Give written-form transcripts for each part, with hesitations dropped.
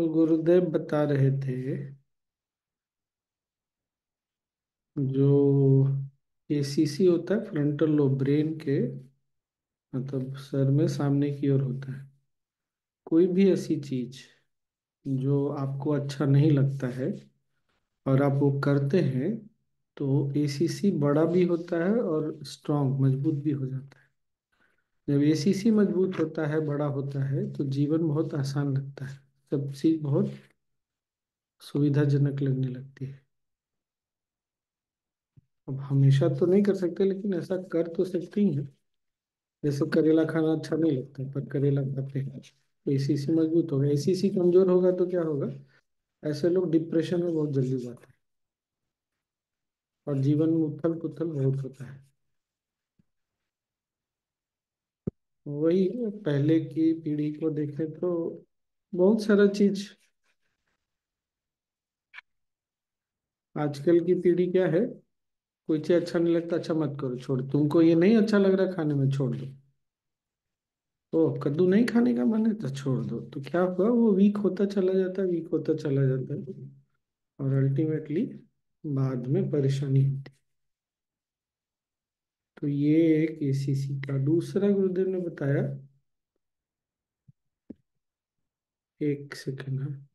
तो गुरुदेव बता रहे थे जो एसीसी होता है फ्रंटल लोब ब्रेन के मतलब सर में सामने की ओर होता है। कोई भी ऐसी चीज जो आपको अच्छा नहीं लगता है और आप वो करते हैं तो एसीसी बड़ा भी होता है और स्ट्रांग मजबूत भी हो जाता है। जब एसीसी मजबूत होता है बड़ा होता है तो जीवन बहुत आसान लगता है। सब चीज बहुत सुविधाजनक लगने लगती है। अब हमेशा तो नहीं कर सकते लेकिन ऐसा कर तो सकते ही हैं। जैसे करेला खाना अच्छा नहीं लगता पर करेला खाते हैं तो एसीसी मजबूत होगा। एसीसी कमजोर होगा तो क्या होगा? ऐसे लोग डिप्रेशन में बहुत जल्दी जाते हैं और जीवन में उथल पुथल बहुत होता है। वही है, पहले की पीढ़ी को देखें तो बहुत सारा चीज। आजकल की पीढ़ी क्या है? कोई चीज अच्छा नहीं लगता, अच्छा मत करो, छोड़। तुमको ये नहीं अच्छा लग रहा खाने में, छोड़ दो। ओ, कद्दू नहीं खाने का मन है तो छोड़ दो। तो क्या हुआ? वो वीक होता चला जाता है, वीक होता चला जाता है और अल्टीमेटली बाद में परेशानी होती है। तो ये एक एसीसी का। दूसरा गुरुदेव ने बताया, एक सेकंड है।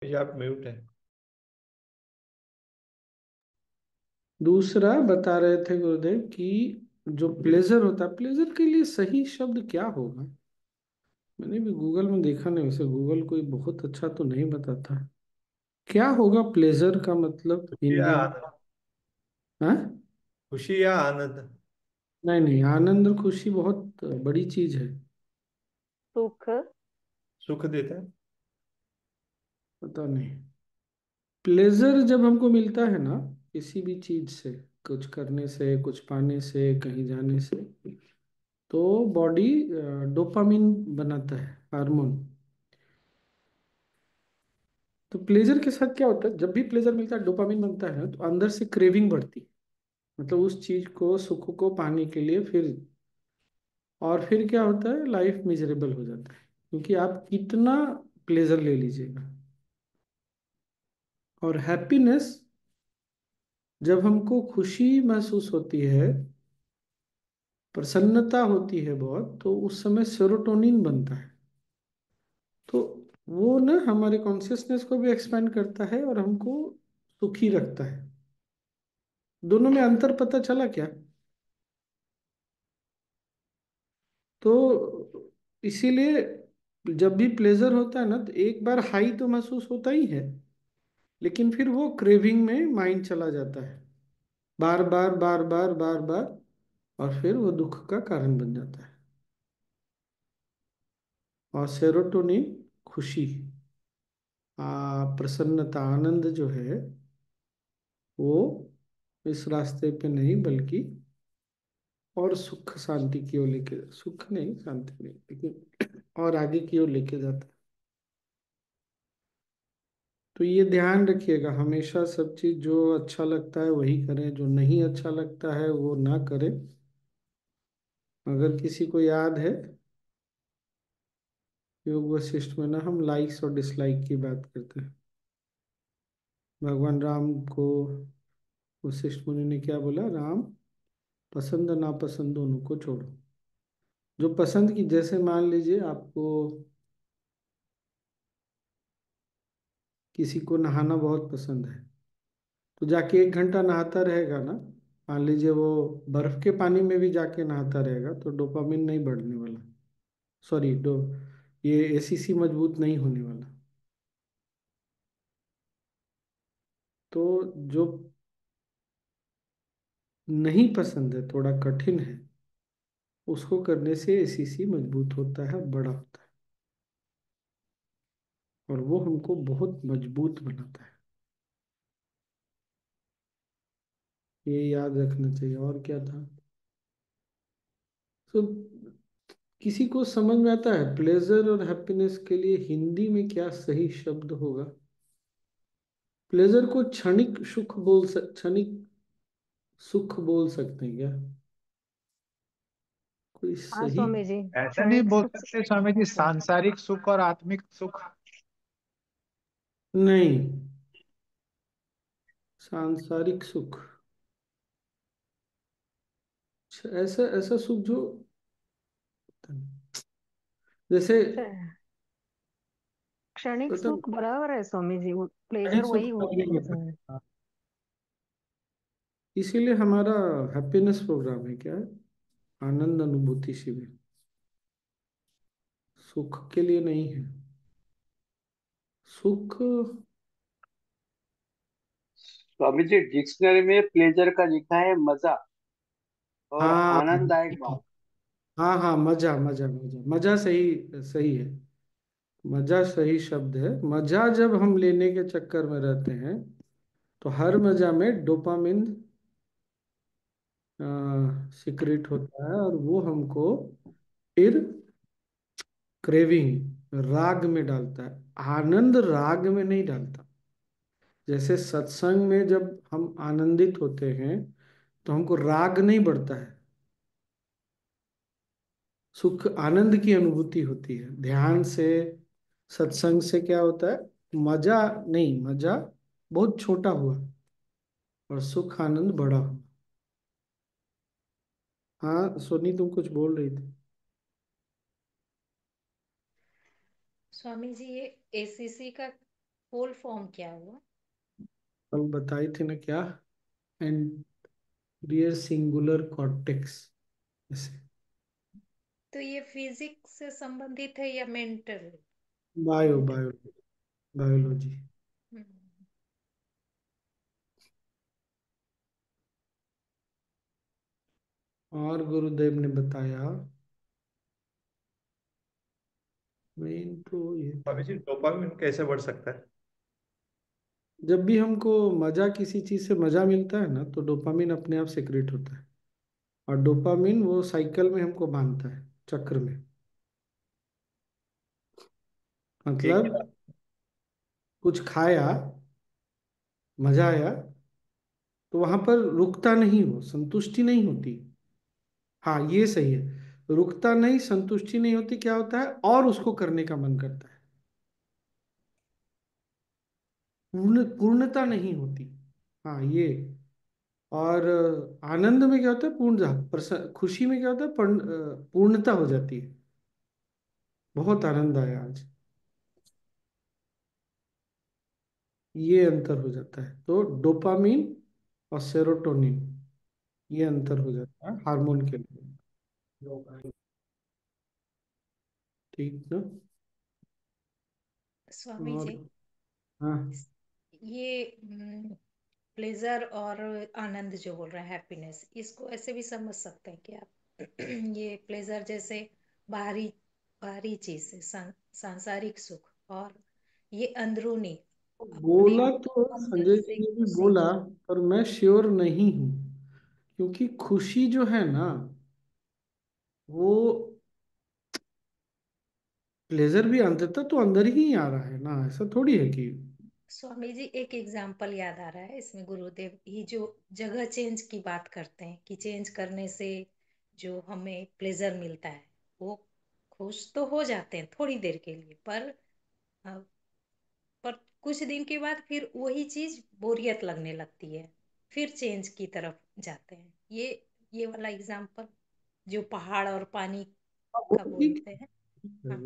ये आप म्यूट है। दूसरा बता रहे थे गुरुदेव कि जो प्लेजर होता है, प्लेजर के लिए सही शब्द क्या होगा? मैंने भी गूगल में देखा नहीं, वैसे गूगल कोई बहुत अच्छा तो नहीं बताता। क्या होगा प्लेजर का मतलब खुशी या हिंदी में? आनंद। हाँ? खुशी या आनंद। नहीं नहीं, आनंद और खुशी बहुत बड़ी चीज है। सुख। सुख देता है। पता नहीं। प्लेजर जब हमको मिलता है ना किसी भी चीज से, कुछ करने से, कुछ पाने से, कहीं जाने से, तो बॉडी डोपामिन बनाता है, हार्मोन। तो प्लेजर के साथ क्या होता है? जब भी प्लेजर मिलता है, डोपामिन बनता है ना, तो अंदर से क्रेविंग बढ़ती है। मतलब उस चीज को, सुख को पाने के लिए फिर। और फिर क्या होता है? लाइफ मिजरेबल हो जाता है क्योंकि आप कितना प्लेजर ले लीजिएगा। और हैप्पीनेस, जब हमको खुशी महसूस होती है, प्रसन्नता होती है बहुत, तो उस समय सेरोटोनिन बनता है। तो वो ना हमारे कॉन्शियसनेस को भी एक्सपेंड करता है और हमको सुखी रखता है। दोनों में अंतर पता चला क्या? तो इसीलिए जब भी प्लेजर होता है ना तो एक बार हाई तो महसूस होता ही है, लेकिन फिर वो क्रेविंग में माइंड चला जाता है, बार बार बार बार बार बार, और फिर वो दुख का कारण बन जाता है। और सेरोटोनिन खुशी, प्रसन्नता, आनंद जो है वो इस रास्ते पे नहीं बल्कि और सुख शांति की ओर लेके, सुख नहीं शांति नहीं लेकिन और आगे की ओर लेके जाता है। तो ये ध्यान रखिएगा हमेशा, सब चीज जो अच्छा लगता है वही करें, जो नहीं अच्छा लगता है वो ना करें। अगर किसी को याद है, योग वशिष्ठ में ना हम लाइक्स और डिसलाइक की बात करते हैं। भगवान राम को वशिष्ठ मुनि ने क्या बोला? राम, पसंद नापसंद दोनों को छोड़ो। जो पसंद की, जैसे मान लीजिए आपको किसी को नहाना बहुत पसंद है, तो जाके 1 घंटा नहाता रहेगा ना। मान लीजिए वो बर्फ के पानी में भी जाके नहाता रहेगा तो डोपामिन नहीं बढ़ने वाला। सॉरी, ये एसीसी मजबूत नहीं होने वाला। तो जो नहीं पसंद है, थोड़ा कठिन है, उसको करने से एसीसी मजबूत होता है, बड़ा होता है, और वो हमको बहुत मजबूत बनाता है। ये याद रखना चाहिए। और क्या था? तो किसी को समझ में आता है प्लेजर और हैप्पीनेस के लिए हिंदी में क्या सही शब्द होगा? प्लेजर को क्षणिक सुख क्षणिक सुख बोल सकते हैं क्या? कोई हाँ सही। स्वामी जी, ऐसा नहीं क्षणिक बोल सुख सकते स्वामी जी, सांसारिक सुख और आत्मिक सुख। नहीं, सांसारिक सुख, ऐसा ऐसा सुख जो, जैसे, क्षणिक मतलब सुख बराबर है स्वामी जी, प्लेजर क्षणिक सुख वही नहीं होता होता है। है। इसीलिए हमारा हैप्पीनेस प्रोग्राम है, क्या है, आनंद अनुभूति शिविर, सुख के लिए नहीं है। सुख, स्वामी जी, डिक्शनरी में प्लेजर का लिखा है मजा और हाँ आनंददायक बात। हाँ हाँ, मजा मजा मजा मजा, सही सही है। मजा सही शब्द है। मजा जब हम लेने के चक्कर में रहते हैं, तो हर मजा में डोपामिन सिक्रेट होता है, और वो हमको फिर क्रेविंग, राग में डालता है। आनंद राग में नहीं डालता। जैसे सत्संग में जब हम आनंदित होते हैं, तो हमको राग नहीं बढ़ता है, सुख आनंद की अनुभूति होती है। ध्यान से, सत्संग से क्या होता है, मजा नहीं, मजा बहुत छोटा हुआ और सुख आनंद बड़ा हुआ। हाँ सोनी, तुम कुछ बोल रही थी। स्वामी जी, ये एसीसी का फुल फॉर्म क्या हुआ? कल बताई थी ना, क्या, एंटीरियर सिंगुलर कॉर्टेक्स, ऐसे। तो ये फिजिक्स से संबंधित है या mental? Bio mental. Bio biology. हम्म। और गुरुदेव ने बताया, मेन तो ये था। स्वामी जी, डोपामिन कैसे बढ़ सकता है? जब भी हमको मजा, किसी चीज से मजा मिलता है ना, तो डोपामिन अपने आप सेक्रेट होता है। और डोपामिन वो साइकिल में हमको बांधता है, चक्र में। एक मतलब कुछ खाया, मजा आया, तो वहां पर रुकता नहीं, हो संतुष्टि नहीं होती। हाँ ये सही है, रुकता नहीं, संतुष्टि नहीं होती, क्या होता है, और उसको करने का मन करता है। पूर्णता नहीं होती। हाँ ये। और आनंद में क्या होता है, खुशी में क्या होता है, पूर्णता हो जाती है। बहुत आनंद आया आज, ये अंतर हो जाता है। तो डोपामिन और सेरोटोनिन, ये अंतर हो जाता है हार्मोन के लिए। ठीक ना। स्वामी और जी, हाँ ये प्लेजर और आनंद जो बोल रहे हैं, हैप्पीनेस, इसको ऐसे भी समझ सकते हैं कि आप ये प्लेजर जैसे बाहरी बाहरी चीज से सांसारिक सुख, और ये अंदरूनी अपने बोला तो अंदर संजय से जी ने भी खुशी। बोला, पर मैं श्योर नहीं हूँ। क्योंकि खुशी जो है ना, वो प्लेजर भी अंततः तो अंदर ही आ रहा है ना, ऐसा थोड़ी है कि। स्वामी जी, एक एग्जाम्पल याद आ रहा है इसमें, गुरुदेव ही जो जगह चेंज की बात करते हैं कि चेंज करने से जो हमें प्लेजर मिलता है, वो खुश तो हो जाते हैं थोड़ी देर के लिए, अ, पर कुछ दिन के बाद फिर वही चीज बोरियत लगने लगती है, फिर चेंज की तरफ जाते हैं। ये वाला एग्जाम्पल जो पहाड़ और पानी हाँ, वो का तो ठीक बोलते हैं। है, हाँ।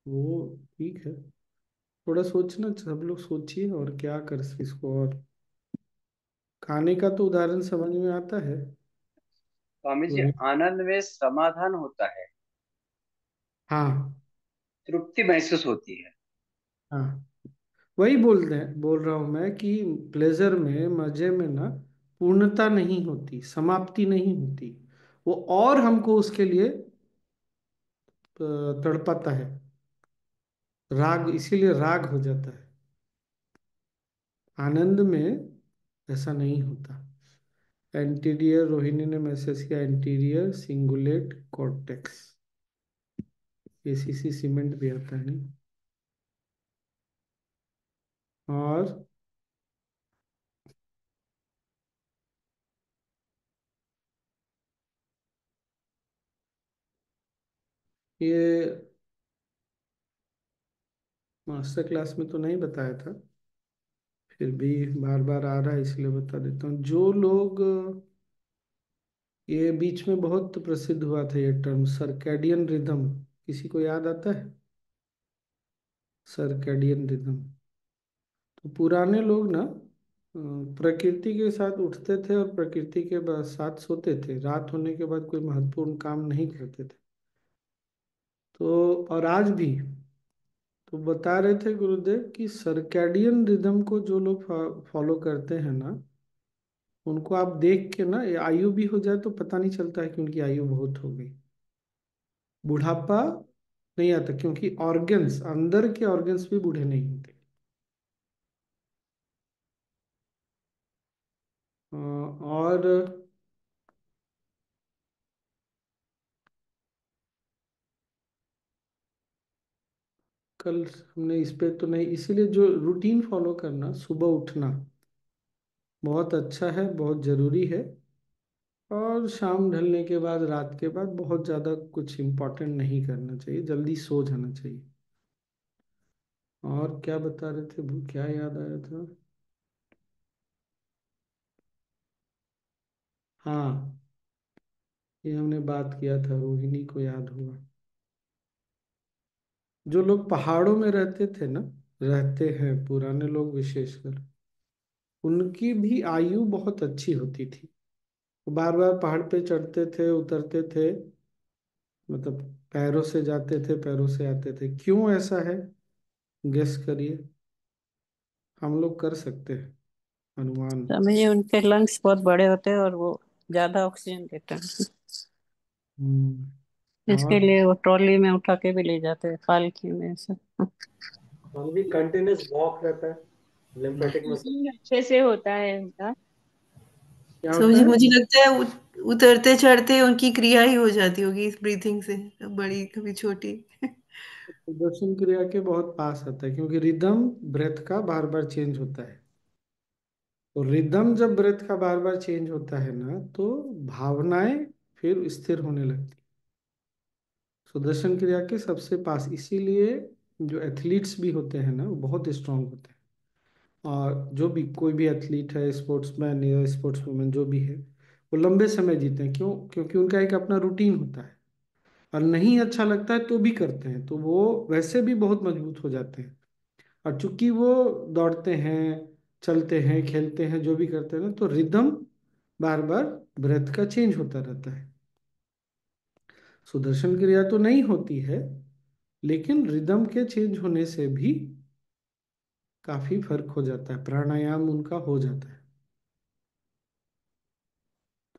वो ठीक है। थोड़ा सोचना, सब लोग सोचिए, और क्या कर इसको। और खाने का तो उदाहरण समझ में आता है। स्वामी जी, रोहित। आनंद में समाधान होता है, हाँ तृप्ति महसूस होती है। हाँ, वही बोल रहा हूँ मैं कि प्लेजर में, मजे में ना, पूर्णता नहीं होती, समाप्ति नहीं होती। वो और हमको उसके लिए तड़पाता है, राग, इसीलिए राग हो जाता है। आनंद में ऐसा नहीं होता। एंटीरियर, रोहिणी ने मैसेज किया, anterior cingulate cortex, ACC cement भी आता है नहीं। और ये मास्टर क्लास में तो नहीं बताया था, फिर भी बार बार आ रहा है इसलिए बता देता हूँ। जो लोग ये बीच में बहुत प्रसिद्ध हुआ था ये टर्म सर्कैडियन रिदम, किसी को याद आता है? सर्कैडियन रिदम, तो पुराने लोग ना प्रकृति के साथ उठते थे और प्रकृति के साथ सोते थे, रात होने के बाद कोई महत्वपूर्ण काम नहीं करते थे। तो और आज भी, तो बता रहे थे गुरुदेव कि सर्कैडियन रिदम को जो लोग फॉलो करते हैं ना, उनको आप देख के ना, ये आयु भी हो जाए तो पता नहीं चलता है कि उनकी आयु बहुत हो गई, बुढ़ापा नहीं आता, क्योंकि ऑर्गन्स, अंदर के ऑर्गन्स भी बूढ़े नहीं होते। और कल हमने इस पे तो नहीं, इसीलिए जो रूटीन फॉलो करना, सुबह उठना बहुत अच्छा है, बहुत जरूरी है। और शाम ढलने के बाद, रात के बाद बहुत ज़्यादा कुछ इम्पोर्टेंट नहीं करना चाहिए, जल्दी सो जाना चाहिए। और क्या बता रहे थे, वो क्या याद आया था? हाँ, ये हमने बात किया था, रोहिणी को याद होगा। जो लोग पहाड़ों में रहते थे ना, रहते हैं पुराने लोग विशेषकर, उनकी भी आयु बहुत अच्छी होती थी। वो बार बार पहाड़ पे चढ़ते थे, उतरते थे, मतलब पैरों से जाते थे, पैरों से आते थे। क्यों ऐसा है, गेस करिए। हम लोग कर सकते हैं अनुमान। समझिए उनके लंग्स बहुत बड़े होते हैं और वो ज्यादा ऑक्सीजन देते हैं, इसके और लिए वो ट्रॉली में उठा के भी ले जाते हैं, पालकी में से। हाँ भी कंटिन्यूस वॉक रहता है, लिम्फेटिक मसल। breathing अच्छे से होता है उनका। क्या होता समझे, है? मुझे लगता है उतरते चढ़ते उनकी क्रिया ही हो जाती होगी इस ब्रीथिंग से, बड़ी कभी छोटी। सुदर्शन क्रिया के बहुत पास आता है, क्योंकि रिदम ब्रेथ का बार बार चेंज होता है। तो रिदम जब ब्रेथ का बार बार चेंज होता है ना, तो भावनाएं फिर स्थिर होने लगती। सुदर्शन क्रिया के सबसे पास, इसीलिए जो एथलीट्स भी होते हैं ना, वो बहुत स्ट्रांग होते हैं। और जो भी कोई भी एथलीट है, स्पोर्ट्समैन या स्पोर्ट्स वुमेन जो भी है, वो लंबे समय जीते हैं। क्यों? क्योंकि उनका एक अपना रूटीन होता है, और नहीं अच्छा लगता है तो भी करते हैं, तो वो वैसे भी बहुत मजबूत हो जाते हैं। और चूंकि वो दौड़ते हैं, चलते हैं, खेलते हैं, जो भी करते हैं ना, तो रिदम बार बार ब्रेथ का चेंज होता रहता है। सुदर्शन क्रिया तो नहीं होती है, लेकिन रिदम के चेंज होने से भी काफी फर्क हो जाता है, प्राणायाम उनका हो जाता है।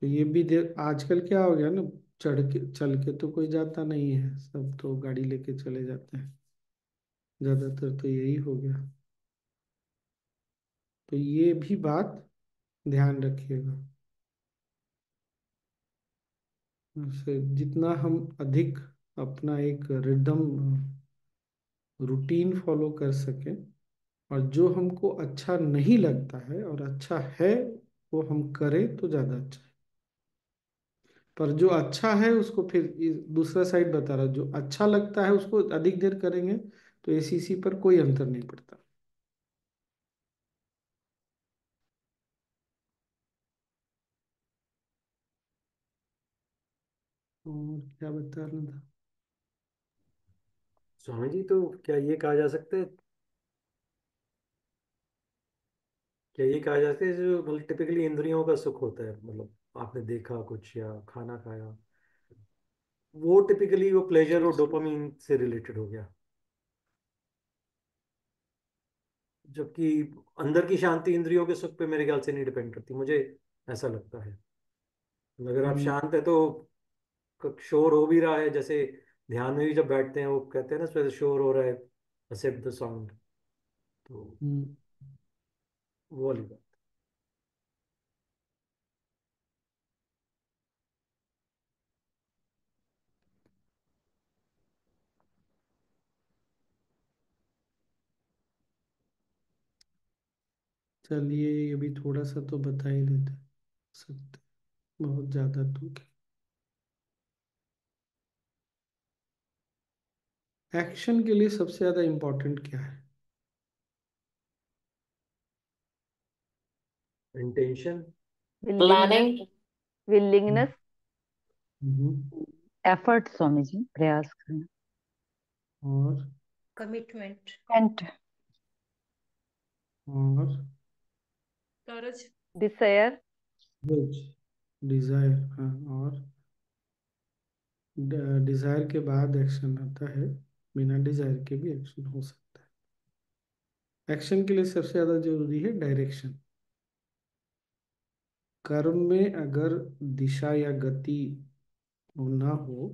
तो ये भी आजकल क्या हो गया ना, चढ़ के चल के तो कोई जाता नहीं है, सब तो गाड़ी लेके चले जाते हैं, ज्यादातर तो यही हो गया। तो ये भी बात ध्यान रखिएगा। से जितना हम अधिक अपना एक रिदम रूटीन फॉलो कर सकें, और जो हमको अच्छा नहीं लगता है और अच्छा है वो हम करें तो ज़्यादा अच्छा है। पर जो अच्छा है उसको फिर दूसरा साइड बता रहा, जो अच्छा लगता है उसको अधिक देर करेंगे तो एसीसी पर कोई अंतर नहीं पड़ता। और क्या बता रहा था? स्वामी जी, तो क्या ये कहा जा सकता है, क्या ये कहा जा सकता है जो मतलब टिपिकली इंद्रियों का सुख होता है, मतलब आपने देखा कुछ या खाना खाया, वो टिपिकली वो प्लेजर और डोपामीन से रिलेटेड हो गया, जबकि अंदर की शांति इंद्रियों के सुख पे मेरे ख्याल से नहीं डिपेंड करती, मुझे ऐसा लगता है। अगर आप हम्म। शांत है तो शोर हो भी रहा है, जैसे ध्यान में भी जब बैठते हैं वो कहते हैं ना, उसमें शोर हो रहा है, एक्सेप्ट द साउंड, तो हम्म। वो वाली बात। चलिए, ये भी थोड़ा सा तो बता ही देते सकते, बहुत ज़्यादा तो क्या। एक्शन के लिए सबसे ज्यादा इम्पोर्टेंट क्या है? इंटेंशन। प्लानिंग। विलिंगनेस। हम्म। एफर्ट स्वामी जी, प्रयास करना। और कमिटमेंट। एंट। और करेज। डिसायर। डिजायर, हाँ। और डिजायर के बाद एक्शन आता है, बिना डिजायर के भी एक्शन हो सकता है। एक्शन के लिए सबसे ज्यादा जरूरी है डायरेक्शन। कर्म में अगर दिशा या गति ना हो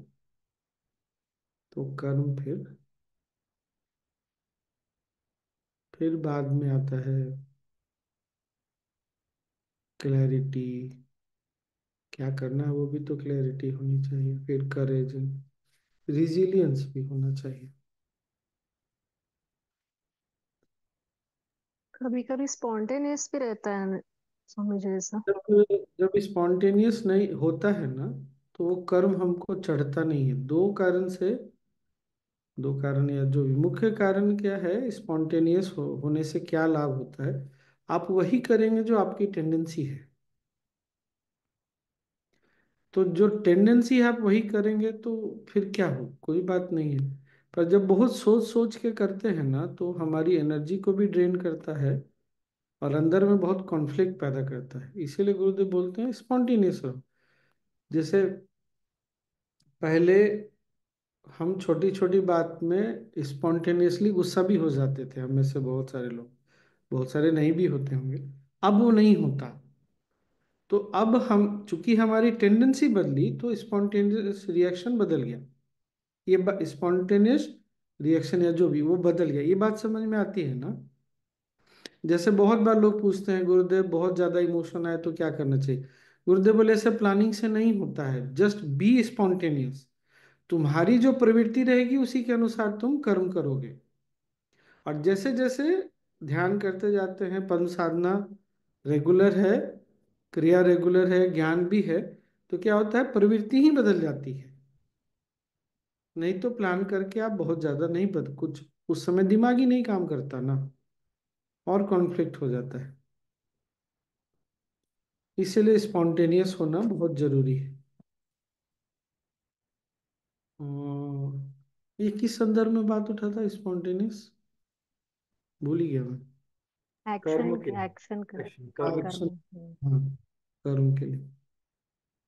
तो कर्म फिर बाद में आता है क्लैरिटी। क्या करना है वो भी तो क्लैरिटी होनी चाहिए, फिर करेज, रिजिलियंस भी होना चाहिए। कभी कभी स्पॉन्टेनियस भी रहता है स्वामी जी ऐसा। जब जब स्पॉन्टेनियस नहीं होता है ना, तो वो कर्म हमको चढ़ता नहीं है। दो कारण या जो भी मुख्य कारण क्या है, स्पॉन्टेनियस होने से क्या लाभ होता है? आप वही करेंगे जो आपकी टेंडेंसी है। तो जो टेंडेंसी है आप वही करेंगे तो फिर क्या हो, कोई बात नहीं है। पर जब बहुत सोच सोच के करते हैं ना, तो हमारी एनर्जी को भी ड्रेन करता है और अंदर में बहुत कॉन्फ्लिक्ट पैदा करता है। इसीलिए गुरुदेव बोलते हैं स्पॉन्टेनियस रहो। जैसे पहले हम छोटी छोटी बात में स्पॉन्टेनियसली गुस्सा भी हो जाते थे, हम में से बहुत सारे लोग, बहुत सारे नहीं भी होते होंगे। अब वो नहीं होता। तो अब हम चूंकि हमारी टेंडेंसी बदली तो स्पॉन्टेनियस रिएक्शन बदल गया। ये स्पॉन्टेनियस रिएक्शन या जो भी वो बदल गया। ये बात समझ में आती है ना? जैसे बहुत बार लोग पूछते हैं, गुरुदेव बहुत ज्यादा इमोशन आए तो क्या करना चाहिए? गुरुदेव बोले ऐसे प्लानिंग से नहीं होता है, जस्ट बी स्पॉन्टेनियस। तुम्हारी जो प्रवृत्ति रहेगी उसी के अनुसार तुम कर्म करोगे। और जैसे जैसे ध्यान करते जाते हैं, परम साधना रेगुलर है, क्रिया रेगुलर है, ज्ञान भी है, तो क्या होता है, प्रवृत्ति ही बदल जाती है। नहीं तो प्लान करके आप बहुत ज्यादा नहीं बदल कुछ, उस समय दिमाग ही नहीं काम करता ना, और कॉन्फ्लिक्ट हो जाता है। इसीलिए स्पॉन्टेनियस होना बहुत जरूरी है। और ये किस संदर्भ में बात उठा था स्पॉन्टेनियस, भूल ही गया मैं। एक्शन कर्म के लिए। एक्शन कर एक्शन कर्म के एक्शन, कर्म। हाँ, कर्म के लिए।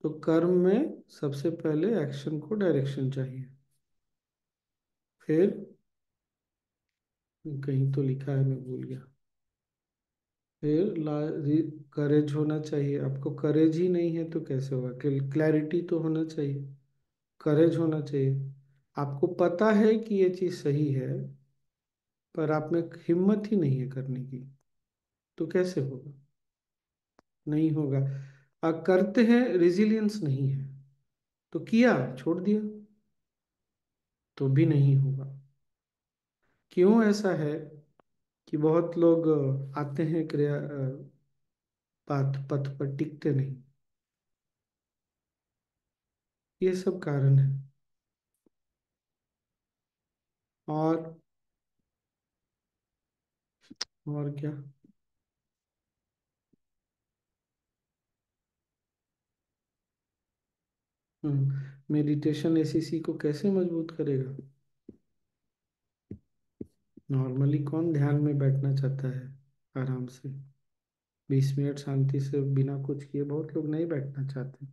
तो कर्म में सबसे पहले एक्शन को डायरेक्शन चाहिए। फिर कहीं तो लिखा है, मैं भूल गया। फिर करेज होना चाहिए। आपको करेज ही नहीं है तो कैसे होगा? क्लैरिटी तो होना चाहिए, करेज होना चाहिए। आपको पता है कि ये चीज़ सही है, पर आप में हिम्मत ही नहीं है करने की, तो कैसे होगा? नहीं होगा। करते हैं, रेजिलियंस नहीं है, तो किया, छोड़ दिया, तो भी नहीं होगा। क्यों ऐसा है कि बहुत लोग आते हैं क्रिया पाथ पथ पर टिकते नहीं? ये सब कारण है। और और क्या? मेडिटेशन एसीसी को कैसे मजबूत करेगा? नॉर्मली कौन ध्यान में बैठना चाहता है आराम से, 20 मिनट शांति से बिना कुछ किए? बहुत लोग नहीं बैठना चाहते।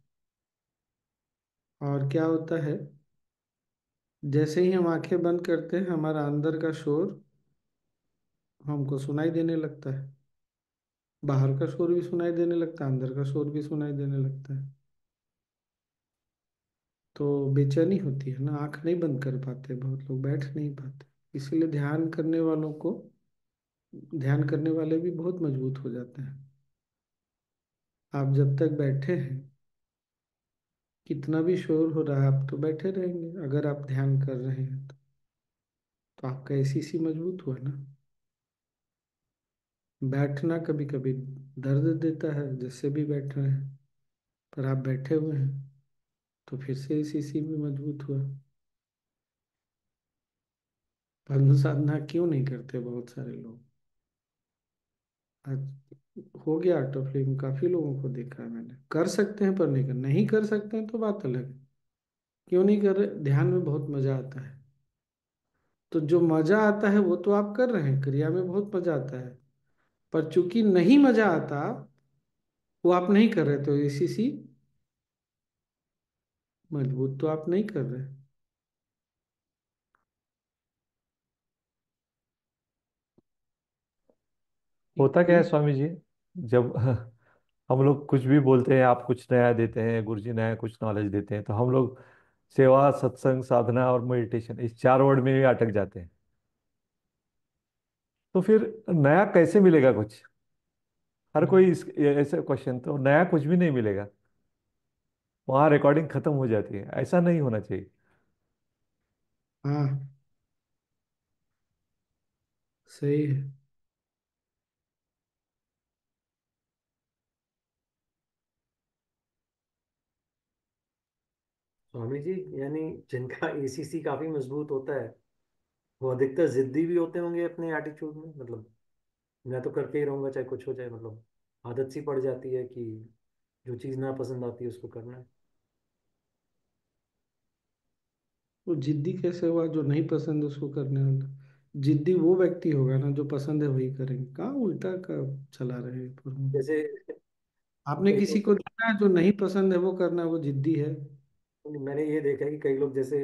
और क्या होता है, जैसे ही हम आंखें बंद करते हैं, हमारा अंदर का शोर हमको सुनाई देने लगता है। बाहर का शोर भी सुनाई देने लगता है, अंदर का शोर भी सुनाई देने लगता है। तो बेचैनी होती है ना, आंख नहीं बंद कर पाते, बहुत लोग बैठ नहीं पाते। इसीलिए ध्यान करने वाले भी बहुत मजबूत हो जाते हैं। आप जब तक बैठे हैं, कितना भी शोर हो रहा है, आप तो बैठे रहेंगे। अगर आप ध्यान कर रहे हैं तो आपका एसीसी मजबूत हुआ ना। बैठना कभी कभी दर्द देता है, जैसे भी बैठ रहे हैं, पर आप बैठे हुए हैं, तो फिर से एसीसी भी मजबूत हुआ। पद्म साधना क्यों नहीं करते बहुत सारे लोग? आज हो गया आउट ऑफ लिविंग, काफी लोगों को देखा है मैंने, कर सकते हैं पर नहीं कर, नहीं कर सकते हैं तो बात अलग है। क्यों नहीं कर रहे? ध्यान में बहुत मजा आता है। तो जो मजा आता है वो तो आप कर रहे हैं, क्रिया में बहुत मजा आता है। पर चूंकि नहीं मजा आता, वो आप नहीं कर रहे, तो एसीसी मजबूत तो आप नहीं कर रहे। होता क्या है ठीक। स्वामी जी, जब हम लोग कुछ भी बोलते हैं, आप कुछ नया देते हैं, गुरु जी नया कुछ नॉलेज देते हैं, तो हम लोग सेवा, सत्संग, साधना और मेडिटेशन इस चार वर्ड में ही अटक जाते हैं। तो फिर नया कैसे मिलेगा कुछ? हर कोई ऐसे क्वेश्चन, तो नया कुछ भी नहीं मिलेगा, वहां रिकॉर्डिंग खत्म हो जाती है। ऐसा नहीं होना चाहिए। हाँ, सही है। स्वामी जी, यानी जिनका एसीसी काफी मजबूत होता है, वो अधिकतर जिद्दी भी होते होंगे अपने एटीट्यूड में। मतलब मैं तो करके ही रहूंगा चाहे कुछ हो जाए, मतलब आदत सी पड़ जाती है कि जो चीज़ ना पसंद आती है उसको करना है। वो जिद्दी कैसे हुआ? जो नहीं पसंद उसको करने वाला जिद्दी वो व्यक्ति होगा ना, जो पसंद है वही करेंगे। कहाँ उल्टा का चला रहे हैं प्रभु? जैसे आपने कई किसी लोग, को देखा है जो नहीं पसंद है वो करना, वो जिद्दी है? मैंने ये देखा है कि कई लोग जैसे,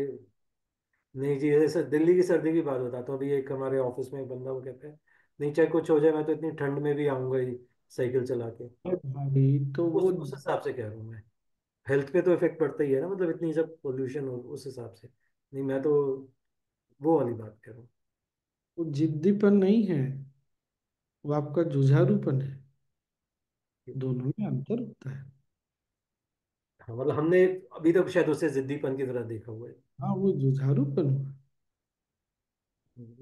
नहीं जी, जैसे दिल्ली की सर्दी की बात बताता हूँ। अभी एक हमारे ऑफिस में एक बंदा, वो कहता है नहीं चाहे कुछ हो जाए मैं तो इतनी ठंड में भी आऊंगा ही साइकिल चला के। अरे भाई, तो वो उस हिसाब से कह रहा हूँ मैं। हेल्थ पे तो इफेक्ट पड़ता ही है ना, मतलब इतनी सब पोल्यूशन हो, उस हिसाब से नहीं। मैं तो वो वाली बात कर रहा हूँ। वो जिद्दीपन नहीं है, वो आपका जुझारूपन है। दोनों में अंतर होता है। हाँ, मतलब हमने अभी तक शायद उसे जिद्दीपन की तरह देखा हुआ है। हाँ, वो जुझारूपन हुआ।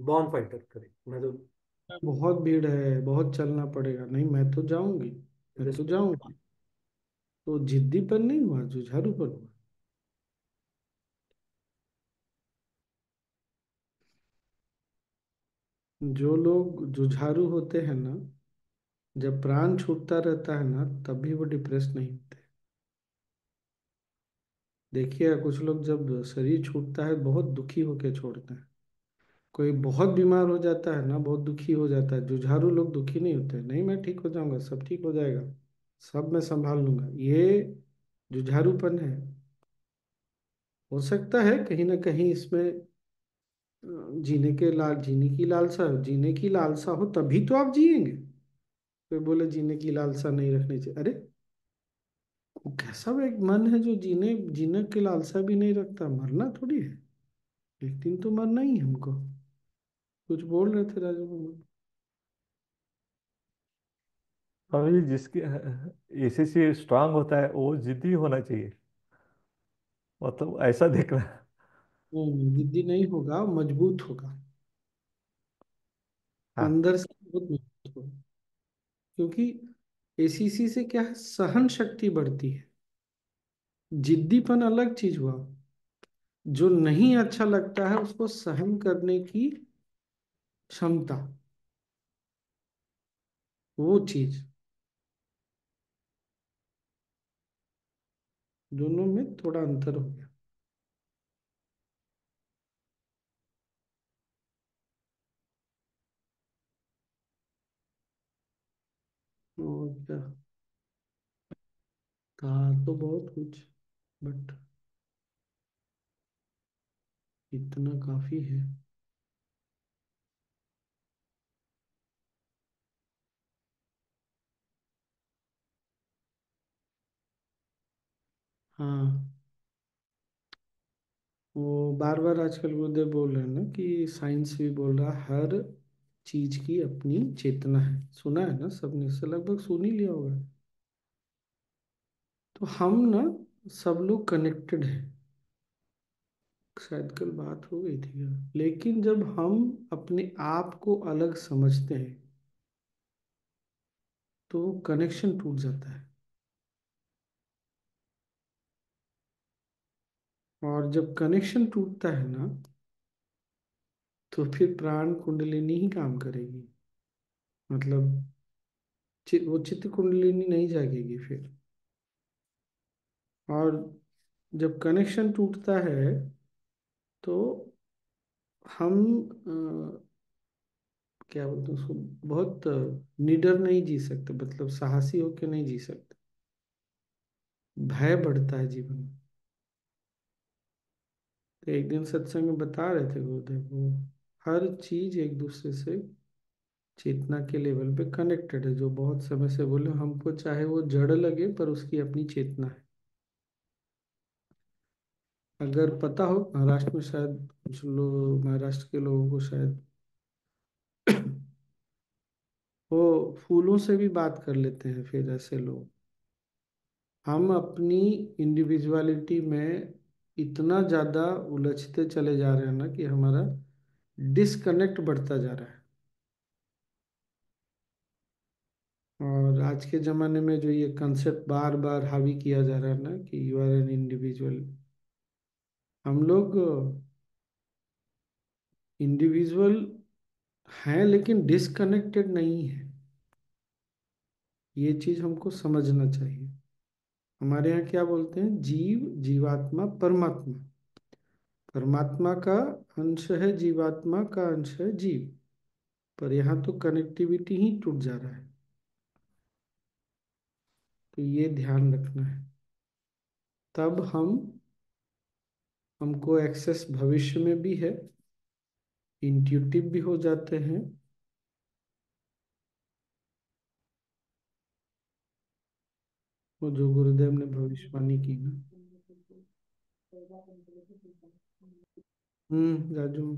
बॉर्न फाइटर करे, मैं तो बहुत भीड़ है, बहुत चलना पड़ेगा, नहीं मैं तो जाऊंगी, मैं तो रिस्पेक्ट। जाऊंगी। तो जिद्दीपन नहीं हुआ, जुझारूपन हुआ। जो लोग जुझारू होते हैं ना, जब प्राण छूटता रहता है ना, तब भी वो डिप्रेस नहीं होते। देखिए, कुछ लोग जब शरीर छूटता है बहुत दुखी होके छोड़ते हैं। कोई बहुत बीमार हो जाता है ना, बहुत दुखी हो जाता है। जुझारू लोग दुखी नहीं होते, नहीं मैं ठीक हो जाऊंगा, सब ठीक हो जाएगा, सब मैं संभाल लूंगा, ये जुझारूपन है। हो सकता है कहीं ना कहीं इसमें जीने की लालसा हो, जीने की लालसा हो तभी तो आप जिएंगे। कोई बोले जीने की लालसा नहीं रखनी चाहिए, अरे वो कैसा वो एक मन है जो जीने जीने की लालसा भी नहीं रखता? मरना थोड़ी है, एक दिन तो मरना ही है हमको। कुछ बोल रहे थे राजू बाबू? अभी जिसकी एसीसी स्ट्रांग होता है वो जिद्दी होना चाहिए, मतलब ऐसा देखना। नहीं नहीं, जिद्दी नहीं होगा, मजबूत होगा। हाँ। अंदर से बहुत मजबूत होगा। क्योंकि एसीसी से क्या है, सहन शक्ति बढ़ती है। जिद्दीपन अलग चीज हुआ। जो नहीं अच्छा लगता है उसको सहन करने की क्षमता, वो चीज, दोनों में थोड़ा अंतर हो गया। और क्या था, तो बहुत कुछ, बट इतना काफी है। हाँ, वो बार बार आजकल गुरुदेव बोल रहे हैं ना कि साइंस भी बोल रहा है हर चीज की अपनी चेतना है। सुना है ना सबने, इससे लगभग सुन ही लिया होगा। तो हम ना सब लोग कनेक्टेड हैं। शायद कल बात हो गई थी क्या? लेकिन जब हम अपने आप को अलग समझते हैं तो कनेक्शन टूट जाता है। और जब कनेक्शन टूटता है ना, तो फिर प्राण कुंडलिनी ही काम करेगी। मतलब वो चित्त कुंडलिनी नहीं जागेगी फिर। और जब कनेक्शन टूटता है तो हम क्या बोलते हैं उसको, बहुत निडर नहीं जी सकते, मतलब साहसी होके नहीं जी सकते। भय बढ़ता है जीवन में। तो एक दिन सत्संग में बता रहे थे गुरुदेव, वो हर चीज एक दूसरे से चेतना के लेवल पे कनेक्टेड है। जो बहुत समय से बोले, हमको चाहे वो जड़ लगे पर उसकी अपनी चेतना है। अगर पता हो, महाराष्ट्र में शायद कुछ लोग, महाराष्ट्र के लोगों को शायद वो फूलों से भी बात कर लेते हैं। फिर ऐसे लोग, हम अपनी इंडिविजुअलिटी में इतना ज़्यादा उलझते चले जा रहे हैं ना कि हमारा डिसकनेक्ट बढ़ता जा रहा है। और आज के ज़माने में जो ये कंसेप्ट बार बार हावी किया जा रहा है ना कि यू आर एन इंडिविजुअल, हम लोग इंडिविजुअल हैं लेकिन डिसकनेक्टेड नहीं है। ये चीज़ हमको समझना चाहिए। हमारे यहाँ क्या बोलते हैं, जीव, जीवात्मा, परमात्मा। परमात्मा का अंश है जीवात्मा, का अंश है जीव। पर यहाँ तो कनेक्टिविटी ही टूट जा रहा है। तो ये ध्यान रखना है। तब हमको एक्सेस भविष्य में भी है, इंट्यूटिव भी हो जाते हैं। वो जो गुरुदेव ने भविष्यवाणी की ना। राजू।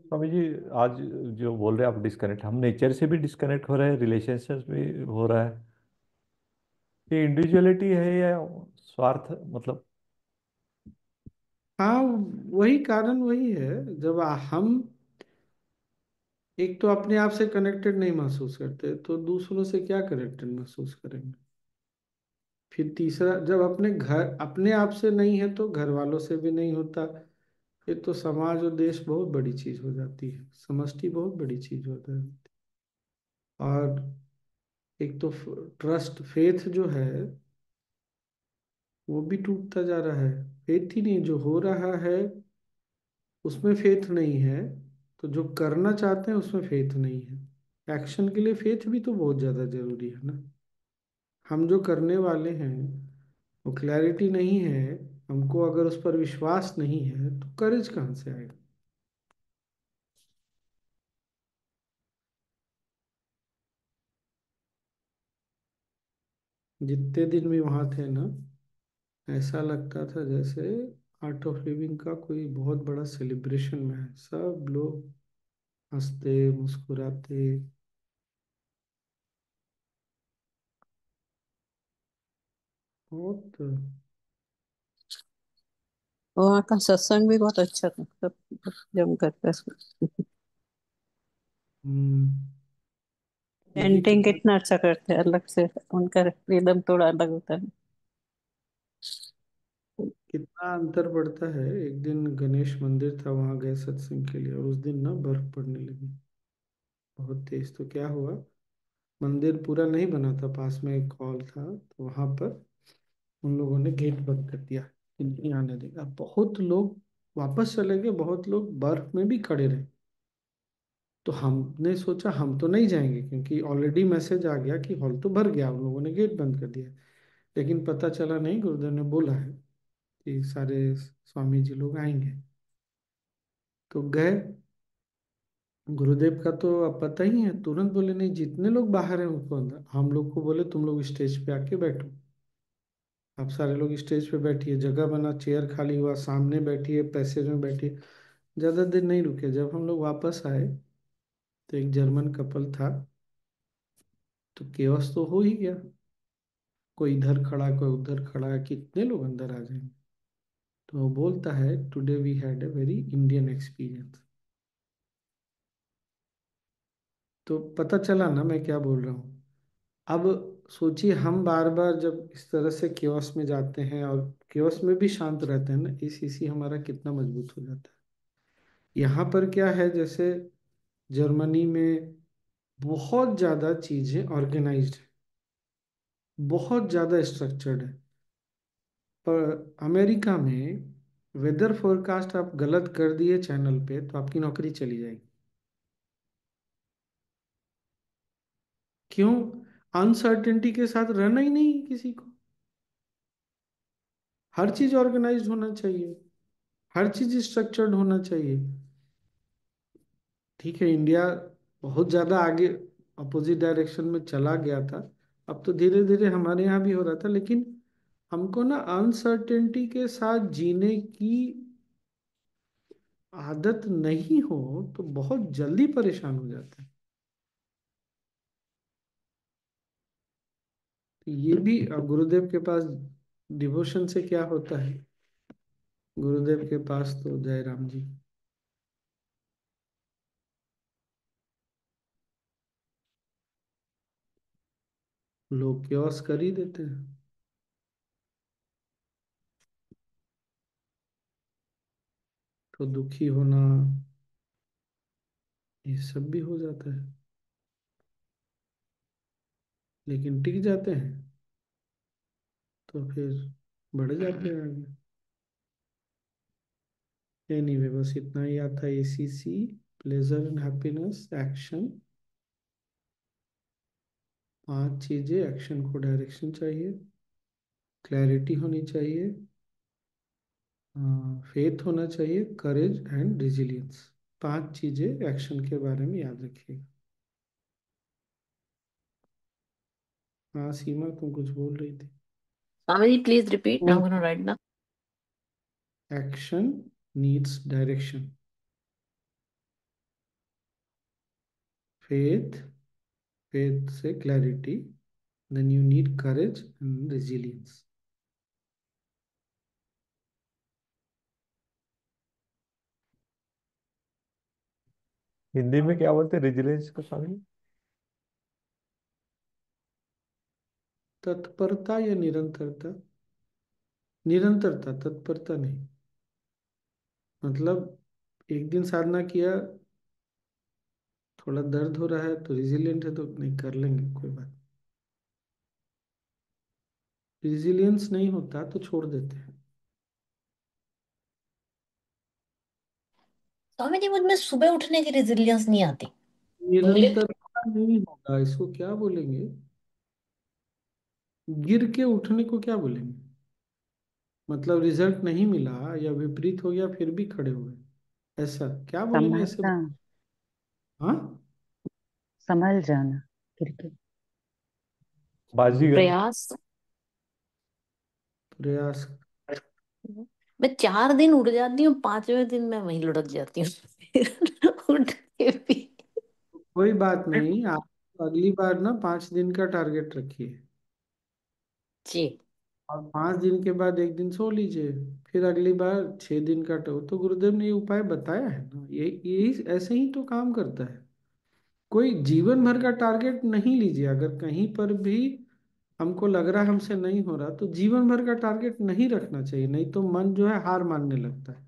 स्वामी जी, आज जो बोल रहे हैं आप डिस्कनेक्ट, हम नेचर से भी डिस्कनेक्ट हो रहे हैं, रिलेशनशिप भी हो रहा है। ये इंडिविजुअलिटी है या स्वार्थ, मतलब? हाँ, वही कारण वही है। जब हम एक तो अपने आप से कनेक्टेड नहीं महसूस करते, तो दूसरों से क्या कनेक्टेड महसूस करेंगे। फिर तीसरा, जब अपने घर, अपने आप से नहीं है तो घर वालों से भी नहीं होता। फिर तो समाज और देश बहुत बड़ी चीज हो जाती है, समष्टि बहुत बड़ी चीज होता है। और एक तो ट्रस्ट, फेथ जो है वो भी टूटता जा रहा है। फेथ ही नहीं, जो हो रहा है उसमें फेथ नहीं है, तो जो करना चाहते हैं उसमें फेथ नहीं है। एक्शन के लिए फेथ भी तो बहुत ज़्यादा जरूरी है ना। हम जो करने वाले हैं वो क्लैरिटी नहीं है, हमको अगर उस पर विश्वास नहीं है तो करेज कहाँ से आएगा। जितने दिन भी वहाँ थे ना, ऐसा लगता था जैसे आर्ट ऑफ लिविंग का कोई बहुत बड़ा सेलिब्रेशन में है। सब लोग हंसते मुस्कुराते। बहुत। वहाँ का सत्संग भी बहुत अच्छा था, सब जम करके। हम्म, देखिए पेंटिंग कितना कितना अच्छा करते हैं, अलग से उनका रिदम थोड़ा अलग होता है। कितना अंतर पड़ता है। एक दिन गणेश मंदिर था, वहां गए सत्संग के लिए, और उस दिन ना बर्फ पड़ने लगी बहुत तेज। तो क्या हुआ, मंदिर पूरा नहीं बना था, पास में एक हॉल था, तो वहां पर उन लोगों ने गेट बंद कर दिया कि नहीं आने देगा। बहुत लोग वापस चले गए, बहुत लोग बर्फ में भी खड़े रहे। तो हमने सोचा हम तो नहीं जाएंगे, क्योंकि ऑलरेडी मैसेज आ गया कि हॉल तो भर गया, उन लोगों ने गेट बंद कर दिया। लेकिन पता चला नहीं, गुरुदेव ने बोला है कि सारे स्वामी जी लोग आएंगे। तो गए। गुरुदेव का तो अब पता ही है, तुरंत बोले नहीं, जितने लोग बाहर हैं उनको अंदर। हम लोग को बोले तुम लोग स्टेज पे आके बैठो। अब सारे लोग स्टेज पे बैठिए, जगह बना, चेयर खाली हुआ, सामने बैठिए, पैसेज में बैठिए। ज़्यादा देर नहीं रुके। जब हम लोग वापस आए तो एक जर्मन कपल था। तो केओस तो हो ही गया, कोई इधर खड़ा कोई उधर खड़ा, कितने लोग अंदर आ जाएंगे। तो वो बोलता है, today we had a very Indian experience. तो पता चला ना मैं क्या बोल रहा हूँ। अब सोचिए, हम बार बार जब इस तरह से क्योस में जाते हैं और क्योस में भी शांत रहते हैं ना, इसी हमारा कितना मजबूत हो जाता है। यहाँ पर क्या है, जैसे जर्मनी में बहुत ज़्यादा चीज़ें ऑर्गेनाइज्ड है, बहुत ज़्यादा स्ट्रक्चर्ड है। पर अमेरिका में वेदर फोरकास्ट आप गलत कर दिए चैनल पे तो आपकी नौकरी चली जाएगी। क्यों? अनसर्टेनिटी के साथ रहना ही नहीं किसी को। हर चीज ऑर्गेनाइज्ड होना चाहिए, हर चीज स्ट्रक्चर्ड होना चाहिए। ठीक है, इंडिया बहुत ज्यादा आगे अपोजिट डायरेक्शन में चला गया था, अब तो धीरे धीरे हमारे यहाँ भी हो रहा था, लेकिन हमको ना अनसर्टेनिटी के साथ जीने की आदत नहीं हो तो बहुत जल्दी परेशान हो जाते हैं। तो ये भी गुरुदेव के पास डिवोशन से क्या होता है, गुरुदेव के पास तो जय राम जी, लोग क्योस कर ही देते हैं, तो दुखी होना ये सब भी हो जाता है, लेकिन टिक जाते हैं तो फिर बढ़ जाते हैं आगे। एनीवे, बस इतना ही आता है। ACC, pleasure and happiness, action, 5 चीजें। एक्शन को डायरेक्शन चाहिए, क्लैरिटी होनी चाहिए, फेथ होना चाहिए, करेज एंड रेजिलियंस। 5 चीजें एक्शन के बारे में याद रखिएगा। हाँ सीमा, तुम कुछ बोल रही थी। Swamiji, please repeat. I'm नहीं, going to write down. Action needs direction, faith, faith से clarity, then you need courage and resilience. Hindi में क्या बोलते हैं रेजिलियंस को स्वामी जी? तत्परता या निरंतरता? निरंतरता, तत्परता नहीं। मतलब एक दिन साधना किया, थोड़ा दर्द हो रहा है तो रिजिलियंट है तो नहीं, कर लेंगे कोई बात। रिजिलियंस नहीं होता तो छोड़ देते हैं। स्वामी जी, मुझ में सुबह उठने की रेजिलियंस नहीं आती। उंगली निरंतरता नहीं होगा, इसको क्या बोलेंगे? गिर के उठने को क्या बोलेंगे? मतलब रिजल्ट नहीं मिला या विपरीत हो गया फिर भी खड़े हुए, ऐसा क्या बोलेंगे ऐसे? संभलना, हाँ, संभल जाना करके। बाजीगर। प्रयास। प्रयास। मैं 4 दिन उठ जाती हूँ, 5वें दिन मैं वहीं लुढ़क जाती हूँ। फिर उठ के भी। कोई बात नहीं, आप अगली बार ना 5 दिन का टारगेट रखिए, जी। और 5 दिन के बाद एक दिन सो लीजिए, फिर अगली बार 6 दिन का तो गुरुदेव ने ये उपाय बताया है ना, ये यही ऐसे ही तो काम करता है। कोई जीवन भर का टारगेट नहीं लीजिए। अगर कहीं पर भी हमको लग रहा है हमसे नहीं हो रहा तो जीवन भर का टारगेट नहीं रखना चाहिए, नहीं तो मन जो है हार मानने लगता है।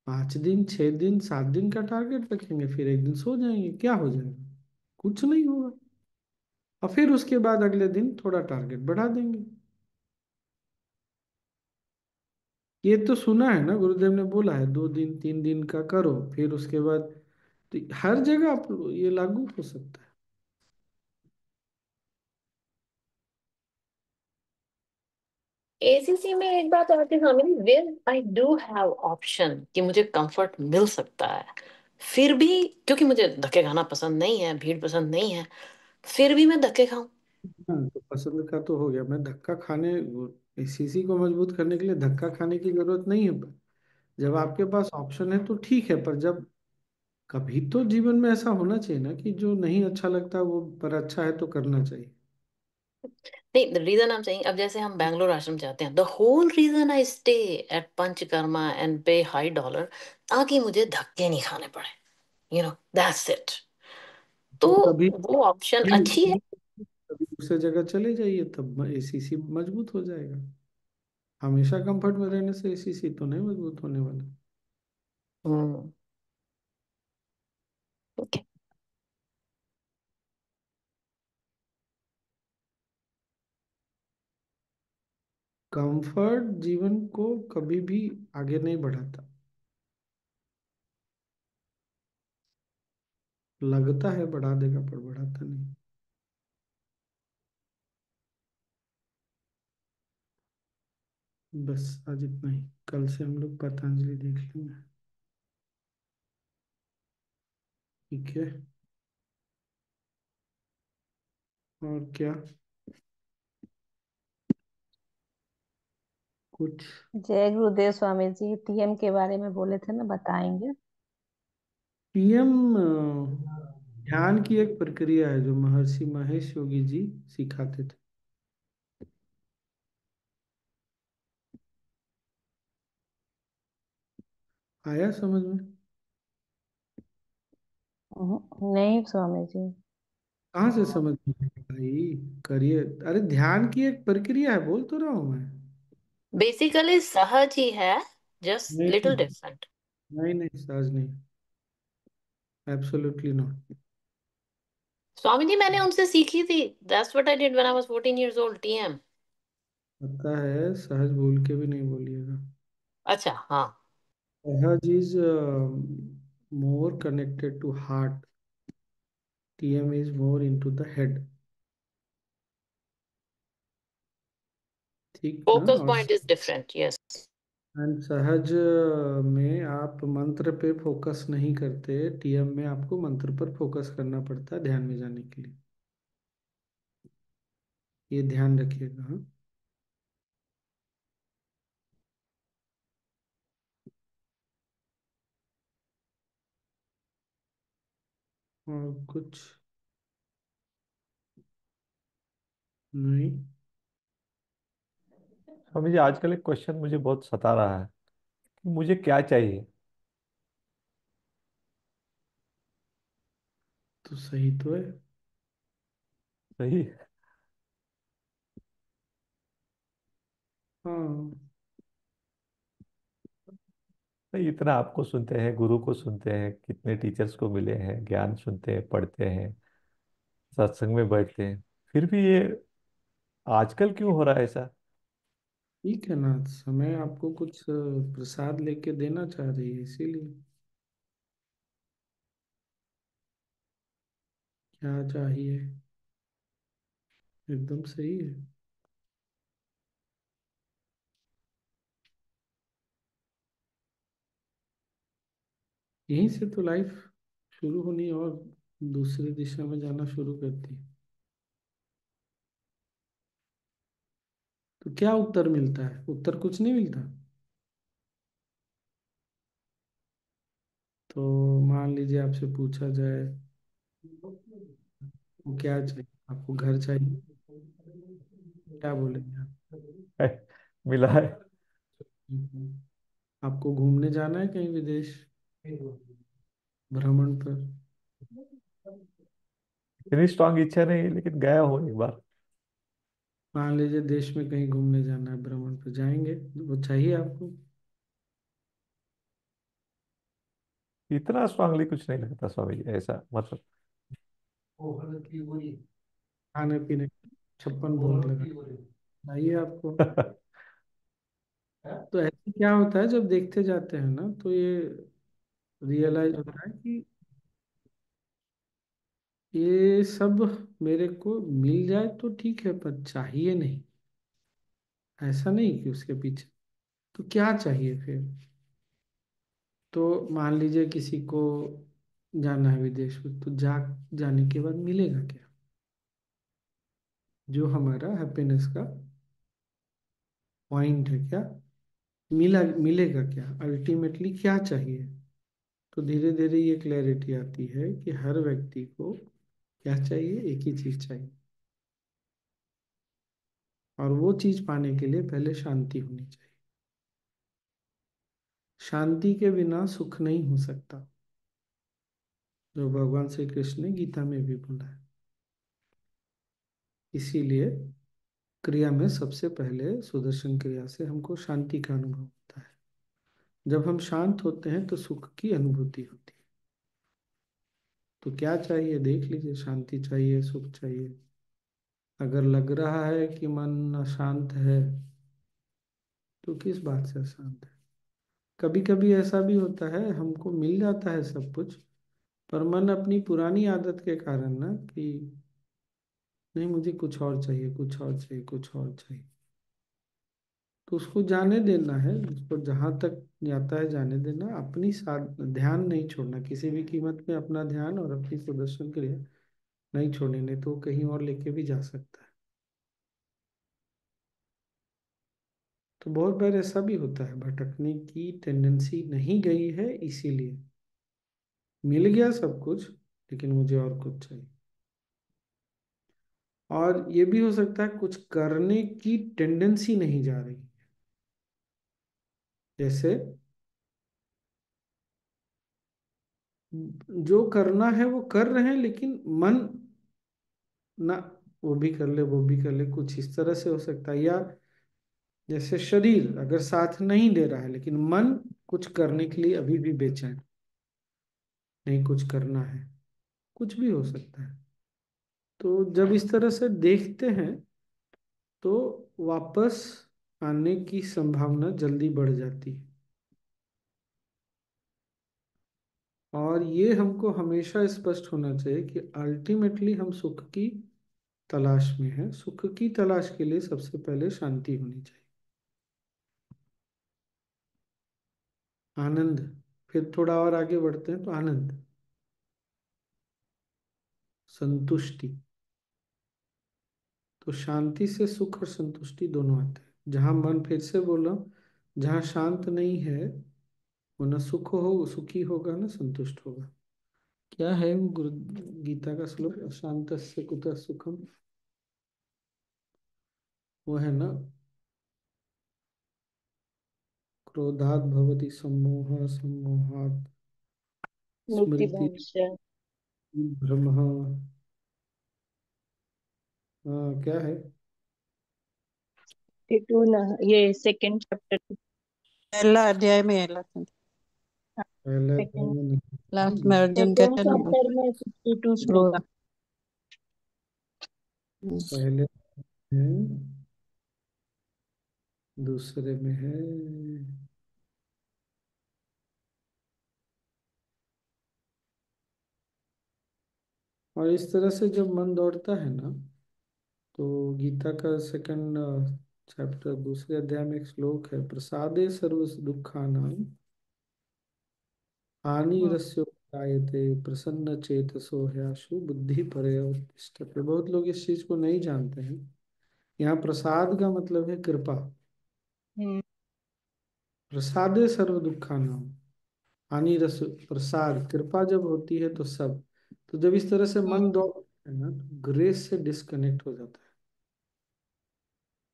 5 दिन, 6 दिन, 7 दिन का टारगेट रखेंगे, फिर एक दिन सो जाएंगे, क्या हो जाएगा? कुछ नहीं होगा। और फिर उसके बाद अगले दिन थोड़ा टारगेट बढ़ा देंगे। ये तो सुना है ना, गुरुदेव ने बोला है 2 दिन 3 दिन का करो, फिर उसके बाद तो हर जगह आप ये लागू हो सकता है। एसीसी में एक बात और थी Swami ji, where I do have option कि मुझे कंफर्ट मिल सकता है, फिर भी क्योंकि मुझे धक्के खाना पसंद नहीं है, भीड़ पसंद नहीं है, फिर भी मैं धक्के खाऊं। हाँ, तो पसंद का तो हो गया। मैं धक्का खाने, सीसी को मजबूत करने के लिए धक्का खाने की जरूरत नहीं है। जब आपके पास ऑप्शन है तो ठीक है, पर जब कभी तो जीवन में ऐसा होना चाहिए ना कि जो नहीं अच्छा लगता वो पर अच्छा है तो करना चाहिए। नहीं, the reason I am saying, अब जैसे हम बैंगलोर आश्रम जाते हैं, the whole reason I stay at Panchakarma and pay high dollar, ताकि मुझे धक्के नहीं खाने पड़े। That's it. तो तो कभी वो ऑप्शन अच्छी है। कभी दूसरे जगह चले जाइए, तब एसीसी मजबूत हो जाएगा। हमेशा कंफर्ट में रहने से एसीसी तो नहीं मजबूत होने वाला। हम्म। ओके। कंफर्ट जीवन को कभी भी आगे नहीं बढ़ाता। लगता है बढ़ा देगा पर बढ़ाता नहीं। बस आज इतना ही। कल से हम लोग पतंजलि देख लेंगे। ठीक है। और क्या कुछ? जय गुरुदेव स्वामी जी, टीएम के बारे में बोले थे ना, बताएंगे? पीएम ध्यान की एक प्रक्रिया है जो महर्षि महेश योगी जी सिखाते थे। आया समझ में? नहीं स्वामी जी। कहाँ से समझ में आया भाई? करिए। अरे ध्यान की एक प्रक्रिया है, बोल तो रहा हूँ मैं। बेसिकली सहज ही है, जस्ट नहीं लिटिल नहीं डिफरेंट। नहीं नहीं, सहज नहीं। Absolutely not. स्वामी जी मैंने उनसे सीखी थी। That's what I did when I was 14 years old, TM. पता है, सहज बोल के भी नहीं बोलिएगा। अच्छा हाँ। Sahaj is more connected to heart. TM is more into the head. ठीक ना? फोकस और point is different, yes. And Sahaj में आप मंत्र पे फोकस नहीं करते। टीएम में आपको मंत्र पर फोकस करना पड़ता है ध्यान में जाने के लिए। ये ध्यान रखिएगा, हाँ। और कुछ नहीं। स्वामी जी आजकल एक क्वेश्चन मुझे बहुत सता रहा है कि मुझे क्या चाहिए। तो सही तो है। सही। हाँ। नहीं, इतना आपको सुनते हैं, गुरु को सुनते हैं, कितने टीचर्स को मिले हैं, ज्ञान सुनते हैं, पढ़ते हैं, सत्संग में बैठते हैं, फिर भी ये आजकल क्यों हो रहा है ऐसा? ठीक है ना, समय आपको कुछ प्रसाद लेके देना चाह रही है इसीलिए। क्या चाहिए? एकदम सही है। यहीं से तो लाइफ शुरू होनी और दूसरी दिशा में जाना शुरू करती है। तो क्या उत्तर मिलता है? उत्तर कुछ नहीं मिलता। तो मान लीजिए आपसे पूछा जाए वो क्या चाहिए, आपको घर चाहिए, क्या बोलेंगे आप? मिला है। आपको घूमने जाना है कहीं विदेश, भ्रमण पर? इतनी स्ट्रांग इच्छा नहीं है, लेकिन गया हूँ एक बार। मान लीजिए देश में कहीं घूमने जाना है, भ्रमण पर जाएंगे, वो चाहिए आपको? इतना स्ट्रांगली कुछ नहीं लगता स्वामी जी, ऐसा मतलब। खाने पीने 56 भोग लगा चाहिए आपको? तो ऐसे क्या होता है जब देखते जाते हैं ना, तो ये रियलाइज होता है कि ये सब मेरे को मिल जाए तो ठीक है, पर चाहिए नहीं। ऐसा नहीं कि उसके पीछे तो क्या चाहिए फिर? तो मान लीजिए किसी को जाना है विदेश में, तो जाने के बाद मिलेगा क्या? जो हमारा हैप्पीनेस का पॉइंट है, क्या मिलेगा क्या? अल्टीमेटली क्या चाहिए? तो धीरे धीरे ये क्लैरिटी आती है कि हर व्यक्ति को क्या चाहिए, एक ही चीज चाहिए। और वो चीज पाने के लिए पहले शांति होनी चाहिए। शांति के बिना सुख नहीं हो सकता, जो भगवान श्री कृष्ण ने गीता में भी बोला है। इसीलिए क्रिया में सबसे पहले सुदर्शन क्रिया से हमको शांति का अनुभव होता है। जब हम शांत होते हैं तो सुख की अनुभूति होती है। तो क्या चाहिए देख लीजिए, शांति चाहिए, सुख चाहिए। अगर लग रहा है कि मन अशांत है तो किस बात से अशांत है? कभी कभी ऐसा भी होता है, हमको मिल जाता है सब कुछ, पर मन अपनी पुरानी आदत के कारण ना कि नहीं, मुझे कुछ और चाहिए, कुछ और चाहिए, कुछ और चाहिए। तो उसको जाने देना है, उसको जहाँ तक जाता है जाने देना, अपनी साथ ध्यान नहीं छोड़ना, किसी भी कीमत में अपना ध्यान और अपनी सुदर्शन क्रिया नहीं छोड़नी, नहीं तो वो कहीं और लेके भी जा सकता है। तो बहुत बार ऐसा भी होता है, भटकने की टेंडेंसी नहीं गई है, इसीलिए मिल गया सब कुछ लेकिन मुझे और कुछ चाहिए। और ये भी हो सकता है कुछ करने की टेंडेंसी नहीं जा रही, जैसे जो करना है वो कर रहे हैं लेकिन मन ना, वो भी कर ले वो भी कर ले, कुछ इस तरह से हो सकता है। या जैसे शरीर अगर साथ नहीं दे रहा है लेकिन मन कुछ करने के लिए अभी भी बेचैन, नहीं कुछ करना है, कुछ भी हो सकता है। तो जब इस तरह से देखते हैं तो वापस आने की संभावना जल्दी बढ़ जाती है। और ये हमको हमेशा स्पष्ट होना चाहिए कि अल्टीमेटली हम सुख की तलाश में हैं। सुख की तलाश के लिए सबसे पहले शांति होनी चाहिए, आनंद। फिर थोड़ा और आगे बढ़ते हैं तो आनंद, संतुष्टि। तो शांति से सुख और संतुष्टि दोनों आते हैं। जहाँ मन, फिर से बोला, जहाँ शांत नहीं है वो न सुख हो, सुखी होगा न संतुष्ट होगा। क्या है वो गुरु गीता का श्लोक, अशांत से कुतः सुखम? वो है ना, क्रोधात भवति सम्मोह, सम्मोहात स्मृति स्मृतिभ्रंश। भ्रमः। हाँ, क्या है? टू ना, ये सेकंड चैप्टर। पहला अध्याय में है लास्ट पहले अध्याय सेकंड में नहीं। लास्ट में अर्जुन सेकंड कहते हैं ना चैप्टर में 62 वो। श्लोक। पहले है, दूसरे में है। और इस तरह से जब मन दौड़ता है ना, तो गीता का सेकंड चैप्टर दूसरे अध्याय में एक श्लोक है, प्रसादे सर्व दुखानां हानिरस्योपजायते प्रसन्न चेतसो ह्याशु बुद्धि परयोतिष्ठते। बहुत लोग इस चीज को नहीं जानते हैं। यहाँ प्रसाद का मतलब है कृपा। हम्म। प्रसादे सर्व दुखानां, हानि रस, प्रसाद कृपा जब होती है तो सब। तो जब इस तरह से मन हम्म। दौड़ता है ना तो ग्रेस से डिस्कनेक्ट हो जाता है,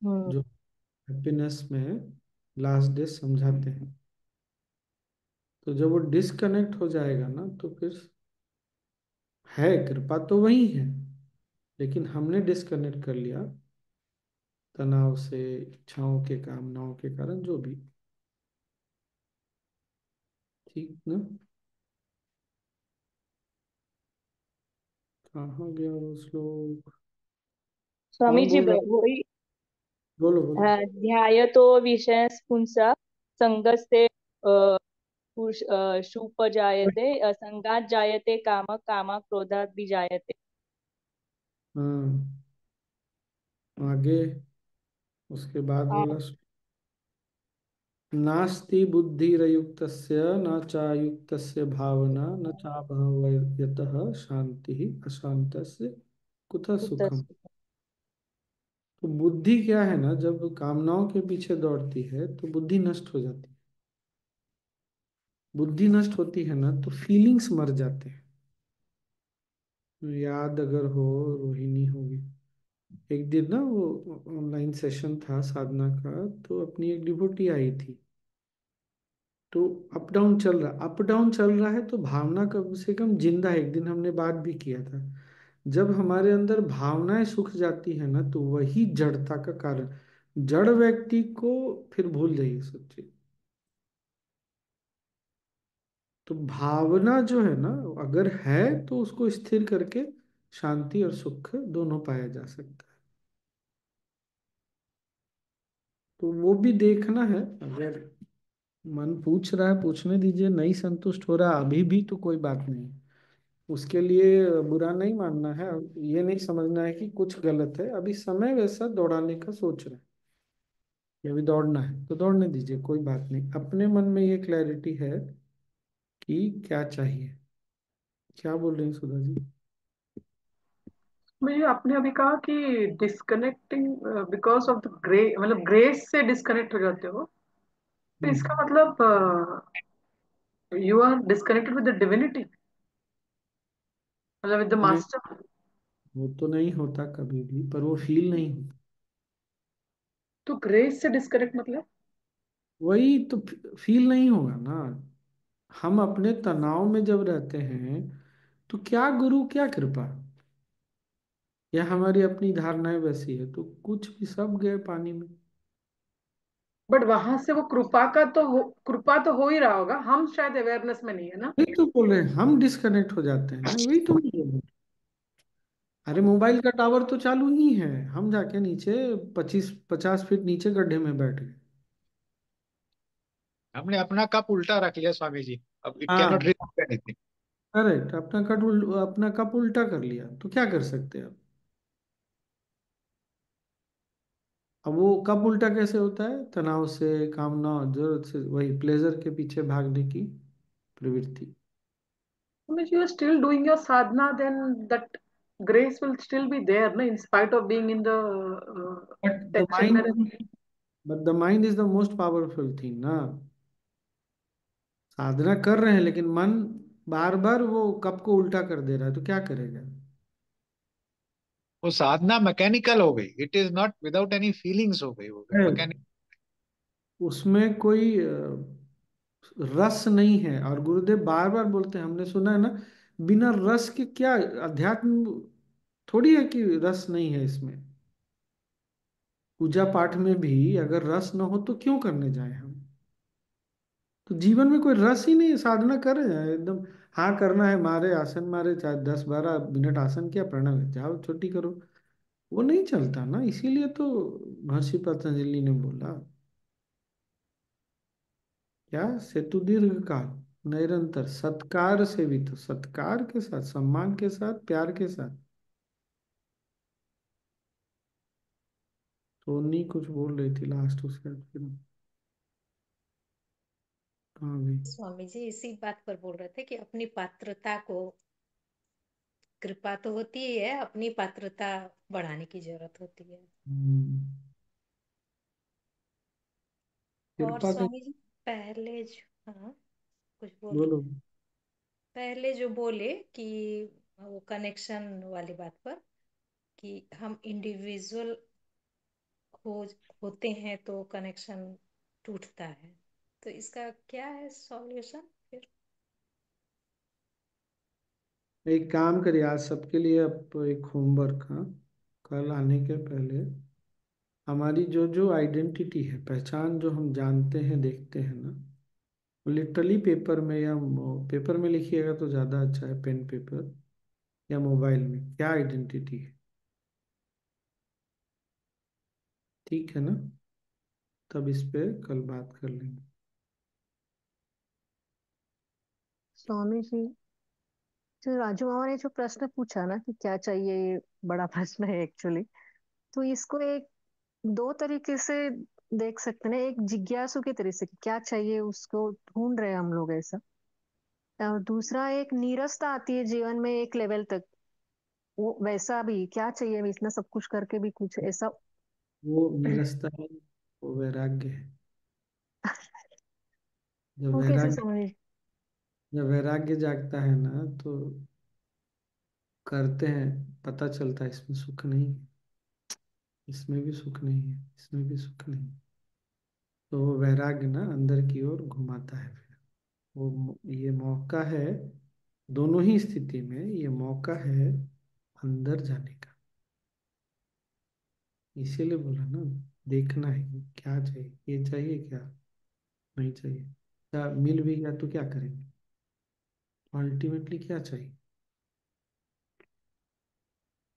हम्म। जो हैप्पीनेस में लास्ट डे समझाते हैं। तो जब वो डिस्कनेक्ट हो जाएगा ना तो फिर है, कृपा तो वही है लेकिन हमने डिस्कनेक्ट कर लिया, तनाव से, इच्छाओं के, कामनाओं के कारण, जो भी। ठीक ना? कहाँ गया वो श्लोक? स्वामी कौन जी बोल रहा? वही। बोलो बोलो। ध्यायतो विषय पुंसा संगस्ते शुप जायते संगात जायते काम कामा क्रोधात भी जायते। हाँ, आगे उसके बाद वाला नास्ति बुद्धिरयुक्तस्य न चायुक्तस्य भावना न चाभावयतः शांति अशांतस्य कुतः सुखम। तो बुद्धि क्या है ना, जब कामनाओं के पीछे दौड़ती है तो बुद्धि नष्ट हो जाती है। बुद्धि नष्ट होती है ना तो फीलिंग्स मर जाते हैं। याद अगर हो, रोहिणी होगी, एक दिन ना वो ऑनलाइन सेशन था साधना का, तो अपनी एक डिवोटी आई थी। तो अप डाउन चल रहा है तो भावना कम से कम जिंदा है। एक दिन हमने बात भी किया था, जब हमारे अंदर भावनाएं सूख जाती है ना तो वही जड़ता का कारण। जड़ व्यक्ति को फिर भूल जाइए सब चीज। तो भावना जो है ना, अगर है तो उसको स्थिर करके शांति और सुख दोनों पाया जा सकता है। तो वो भी देखना है। अगर मन पूछ रहा है, पूछने दीजिए, नहीं संतुष्ट हो रहा अभी भी तो कोई बात नहीं। उसके लिए बुरा नहीं मानना है, ये नहीं समझना है कि कुछ गलत है, अभी समय वैसा दौड़ाने का सोच रहे हैं, ये अभी दौड़ना है तो दौड़ने दीजिए, कोई बात नहीं। अपने मन में ये क्लैरिटी है कि क्या चाहिए। क्या बोल रही हैं सुधा जी? मैं आपने अभी कहा कि disconnecting because of the grey, मतलब ग्रेस से डिस्कनेक्ट हो जाते हो, तो इसका हम्म। मतलब you are disconnected with the divinity, मतलब विद द नहीं, मास्टर। वो तो नहीं होता कभी भी, पर वो फील नहीं होता। तो ग्रेस से डिस्कनेक्ट मतलब? वही तो, फील नहीं होगा ना। हम अपने तनाव में जब रहते हैं तो क्या गुरु क्या कृपा, या हमारी अपनी धारणाएं वैसी है तो कुछ भी, सब गए पानी में। बट वहां से वो कृपा तो हो ही रहा होगा, हम शायद अवेयरनेस में नहीं है ना। वही तो बोल रहे हैं, हम डिस्कनेक्ट हो जाते हैं ना, वही तो मैं बोल रहा हूँ। अरे मोबाइल का टावर तो चालू ही है, हम जाके नीचे 25-50 फीट नीचे गड्ढे में बैठ गए। हमने अपना कप उल्टा रख लिया स्वामी जी, अब इट कैन नॉट हाँ, रिकॉर्ड एनीथिंग। करेक्ट, अपना कप उल्टा कर लिया तो क्या कर सकते हैं अब। अब वो कब उल्टा कैसे होता है? तनाव से, कामना, जरूरत से, वही प्लेजर के पीछे भागने की प्रवृत्ति। You are still doing your sadhana, then that grace will still be there, no? In spite of being in the but the tension में mind but the mind is the most powerful thing ना। साधना कर रहे हैं लेकिन मन बार बार वो cup को उल्टा कर दे रहा है, तो क्या करेगा? वो साधना मैकेनिकल हो गई, it is not without any feelings हो गई, वो है, मैकेनिकल। उसमें कोई रस नहीं है। और गुरुदेव बार बार बोलते हैं, हमने सुना है ना, बिना रस के क्या अध्यात्म, थोड़ी है कि रस नहीं है इसमें। पूजा पाठ में भी अगर रस न हो तो क्यों करने जाए हम? तो जीवन में कोई रस ही नहीं है, साधना कर रहे हैं एकदम। हाँ करना है, मारे आसन मारे, चाहे 10-12 मिनट आसन किया, प्रणाम जाओ छुट्टी करो, वो नहीं चलता ना। इसीलिए तो महर्षि पतंजलि ने बोला क्या, सेतु दीर्घ काल निरंतर सत्कार से भी, तो सत्कार के साथ, सम्मान के साथ, प्यार के साथ। सोनी कुछ बोल रही थी लास्ट, उसके बाद फिर कहाँ गई? स्वामी जी इसी बात पर बोल रहे थे कि अपनी पात्रता को, कृपा तो होती ही है, अपनी पात्रता बढ़ाने की जरूरत होती है। हम्म, और कृपा का। स्वामी जी पहले जो, हाँ कुछ बोलिए। बोलो। पहले जो बोले कि वो कनेक्शन वाली बात पर, कि हम इंडिविजुअल हो होते हैं तो कनेक्शन टूटता है, तो इसका क्या है सॉल्यूशन फिर? एक काम करिए, आज सबके लिए आप एक होमवर्क, हाँ, कल आने के पहले हमारी जो जो आइडेंटिटी है, पहचान जो हम जानते हैं, देखते हैं ना, लिटरली पेपर में, या पेपर में लिखिएगा तो ज़्यादा अच्छा है, पेन पेपर या मोबाइल में, क्या आइडेंटिटी है। ठीक है ना? तब इस पे कल बात कर लेंगे। स्वामी जी, जो राजू मामा ने जो प्रश्न पूछा ना कि क्या चाहिए, ये बड़ा प्रश्न है एक्चुअली। तो इसको एक दो तरीके से देख सकते हैं ना। एक जिज्ञासु के तरह से कि क्या चाहिए उसको ढूंढ रहे हैं हम लोग ऐसा। और दूसरा एक नीरसता आती है जीवन में एक लेवल तक, वो वैसा भी क्या चाहिए इतना सब कुछ करके भी कुछ ऐसा। वो निरस्ता है, वो वैराग्य है। जब वो कैसे वैराग्य समझे? जब वैराग्य जागता है ना, तो करते हैं, पता चलता है इसमें सुख नहीं है, इसमें भी सुख नहीं है, इसमें भी सुख नहीं है। तो वो वैराग्य ना अंदर की ओर घुमाता है फिर। ये मौका है, दोनों ही स्थिति में ये मौका है अंदर जाने का। इसीलिए बोला ना, देखना है कि क्या चाहिए, ये चाहिए क्या नहीं चाहिए, क्या मिल भी गया तो क्या करेंगे। अल्टीमेटली क्या चाहिए?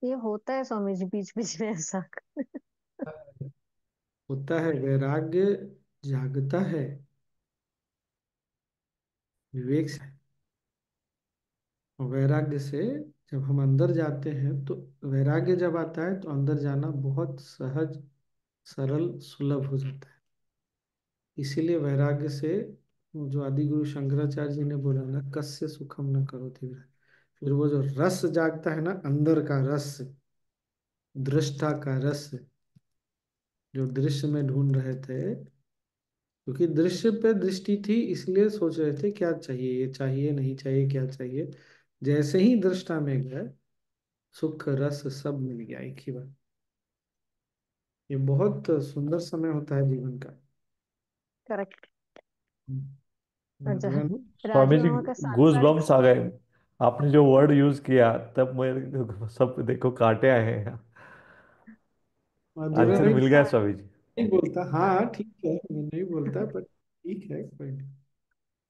ये होता है स्वामी जी बीच बीच में ऐसा। होता है वैराग्य, जागता है विवेक से। और वैराग्य से जब हम अंदर जाते हैं तो वैराग्य जब आता है तो अंदर जाना बहुत सहज, सरल, सुलभ हो जाता है। इसीलिए वैराग्य से वो जो आदि गुरु शंकराचार्य जी ने बोला ना, कस्य सुखम न करोति विरह। फिर वो जो रस जागता है ना, अंदर का रस, दृष्टा का रस, जो दृश्य में ढूंढ रहे थे, क्योंकि दृश्य पे दृष्टि थी इसलिए सोच रहे थे क्या चाहिए, ये चाहिए नहीं चाहिए, क्या चाहिए। जैसे ही दृष्टा में गए, सुख रस सब मिल गया एक ही बार। ये बहुत सुंदर समय होता है जीवन का। करेक्ट। अच्छा, भगवान। स्वामी राजू जी, मामा का गूज सांसारिक। बम्स आ गए। आपने जो वर्ड यूज किया तब मेरे सब देखो कांटे आए हैं। मधुरा आंसर भाई मिल गया स्वामी जी। नहीं बोलता, हाँ ठीक है, मैं नहीं बोलता, पर ठीक है, कोई नहीं।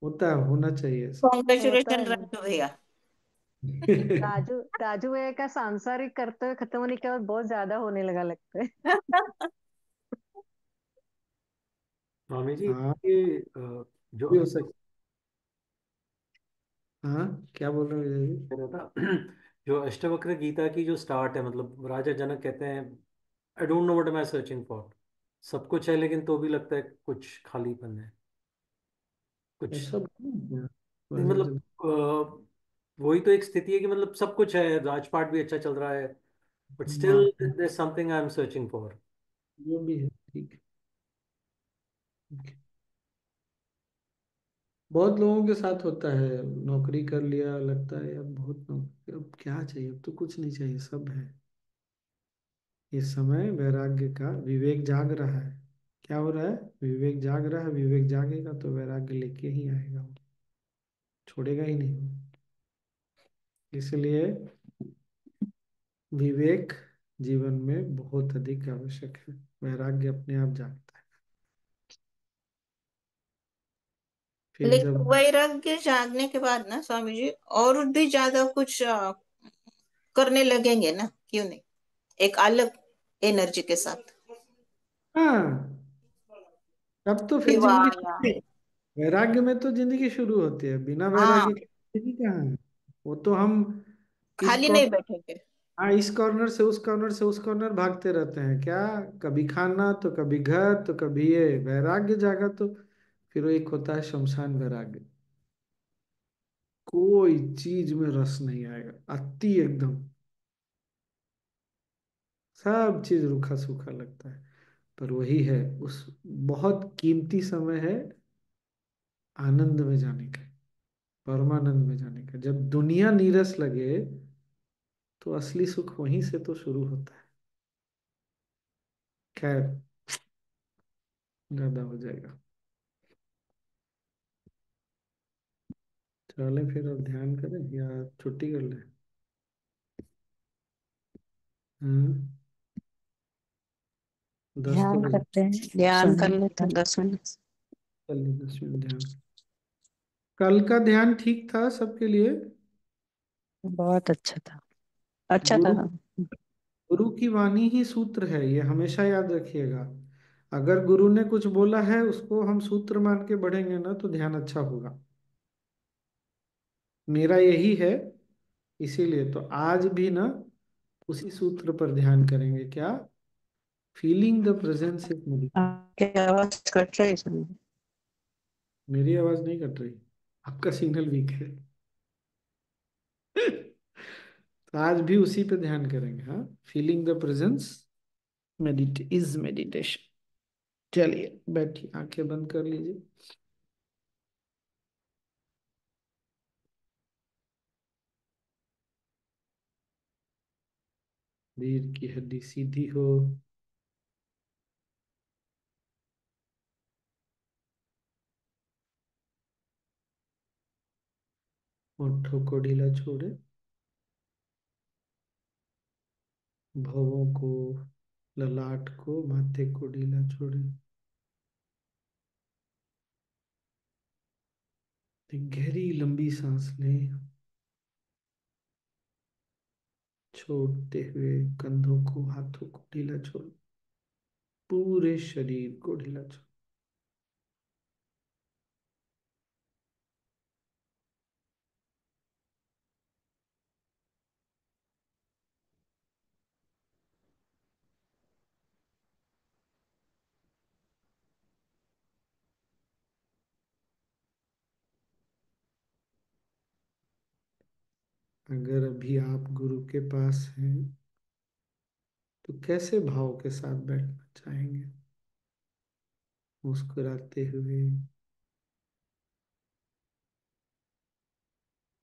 होता है, होना चाहिए ऐसा। होता कॉन्ग्रेचुलेशन है ना। राजू भैया। राजू राजू भैया का सांसारिक कर्तव्य खत्म होने के बाद बहुत ज्यादा होने लगा लगता है। स्वामी जी, हाँ, ये जो भी हो सकता। हाँ, क्या बोल रहे हो विजय जी? कह रहा था जो अष्टवक्र गीता की जो स्टार्ट है, मतलब राजा जनक कहते हैं, I don't know what am I searching for. सब कुछ है लेकिन तो भी लगता है कुछ खालीपन है कुछ। ऐसा नहीं है। मतलब वही तो एक स्थिति है कि मतलब सब कुछ है, राजपाट भी अच्छा चल रहा है, बट स्टिल हाँ, there something I am searching for. जो भी है ठीक है। ठीक है। बहुत लोगों के साथ होता है, नौकरी कर लिया, लगता है अब बहुत नौकरी, अब क्या चाहिए, अब तो कुछ नहीं चाहिए, सब है। इस समय वैराग्य का विवेक जाग रहा है। क्या हो रहा है? विवेक जाग रहा है, विवेक जागेगा तो वैराग्य लेके ही आएगा वो, छोड़ेगा ही नहीं वो। इसलिए विवेक जीवन में बहुत अधिक आवश्यक है। वैराग्य अपने आप जागता है। फिर लेकिन जब वैराग्य जागने के बाद ना स्वामी जी और भी ज्यादा कुछ करने लगेंगे ना, क्यों नहीं, एक अलग एनर्जी के साथ। हाँ, तब तो फिर विवाह जिंदगी या शुरू। वैराग्य में तो जिंदगी शुरू होती है, बिना हाँ, वैराग्य के जिंदगी कहाँ है? वो तो हम इस खाली नहीं कॉर्नर, बैठेंगे। हाँ, इस कॉर्नर से उस कॉर्नर से उस कॉर्नर भागते रहते हैं क्या? कभी खाना तो कभी घर तो कभी ये। वैराग्य जागा तो फिर वो एक होता है शमशान वैराग्य। कोई चीज में रस नहीं आएगा, अति एकदम, सब चीज रूखा सूखा लगता है। पर वही है, उस बहुत कीमती समय है आनंद में जाने का, परमानंद में जाने का। जब दुनिया नीरस लगे तो असली सुख वहीं से तो शुरू होता है। खैर, ज्यादा हो जाएगा। चले फिर, अब ध्यान करें या छुट्टी कर लें? हम्म, 10 तो ध्यान बजे। करते हैं, ध्यान कर लेते हैं 10 मिनट। चलिए 10 मिनट ध्यान। कल का ध्यान ठीक था सबके लिए? बहुत अच्छा था, अच्छा था। गुरु गुरु की वाणी ही सूत्र है, ये हमेशा याद रखिएगा। अगर गुरु ने कुछ बोला है उसको हम सूत्र मान के बढ़ेंगे ना तो ध्यान अच्छा होगा। मेरा यही है। इसीलिए तो आज भी ना उसी सूत्र पर ध्यान करेंगे। क्या? Feeling the presence is meditation. आपकी आवाज कट रही है स्वामी जी। मेरी आवाज नहीं कट रही? आपका सिग्नल वीक है। तो आज भी उसी पे ध्यान करेंगे। हाँ, feeling the presence is meditation. चलिए बैठिए, आंखें बंद कर लीजिए। रीढ़ की हड्डी सीधी हो, होठों को ढीला छोड़े, भवों को, ललाट को, माथे को ढीला छोड़े। एक गहरी लंबी सांस लें, छोड़ते हुए कंधों को, हाथों को ढीला छोड़ो, पूरे शरीर को ढीला छोड़ो। अगर अभी आप गुरु के पास हैं तो कैसे भाव के साथ बैठना चाहेंगे? मुस्कुराते हुए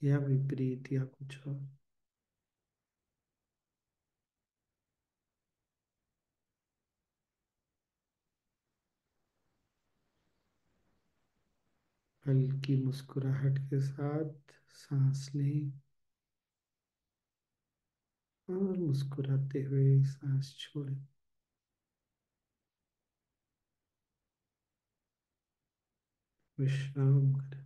या विपरीत या कुछ और? हल्की मुस्कुराहट के साथ सांस लें और मुस्कुराते हुए सांस छोड़ें। विश्राम करें।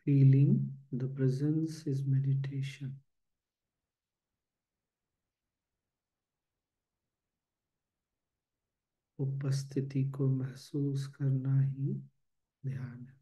Feeling the presence is meditation. उपस्थिति को महसूस करना ही ध्यान है।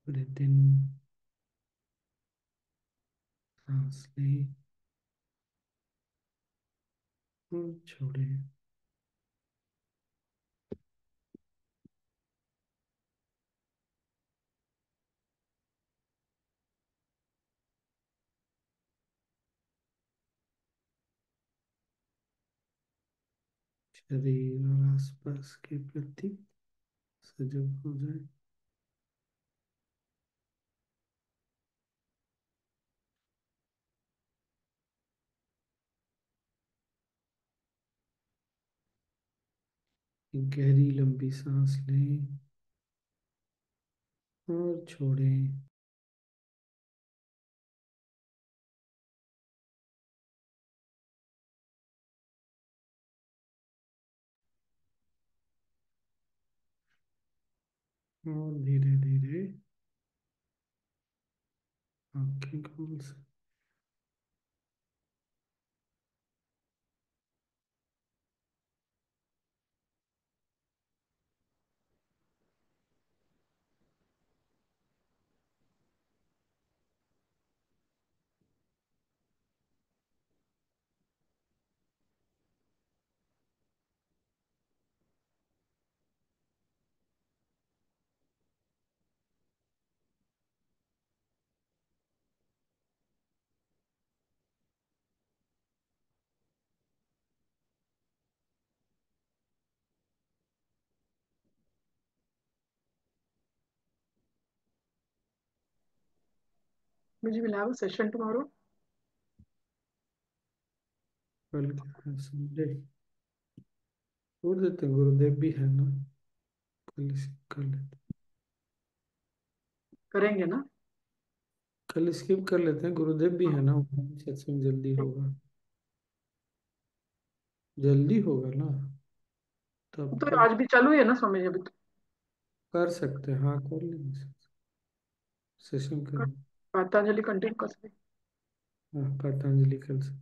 ब्रीथ इन, सांस लें और छोड़ें। शरीर और आसपास के प्रति सजग हो जाए। गहरी लंबी सांस लें और छोड़ें। और धीरे धीरे आंखें खोल सकते। Which will have a session tomorrow. कल क्या है, संडे? छोड़ देते हैं, गुरुदेव भी है ना, कल स्किप कर लेते करेंगे ना? कल स्किप कर लेते हैं, गुरुदेव भी है ना, सत्संग जल्दी होगा। जल्दी होगा ना, तब तो तो आज भी चालू है ना स्वामी जी? अभी तो कर सकते हैं। हाँ, कर लेंगे, सेशन करें। पतंजलि कंटिन्यू कर सकते। हाँ, पतंजलि कल से।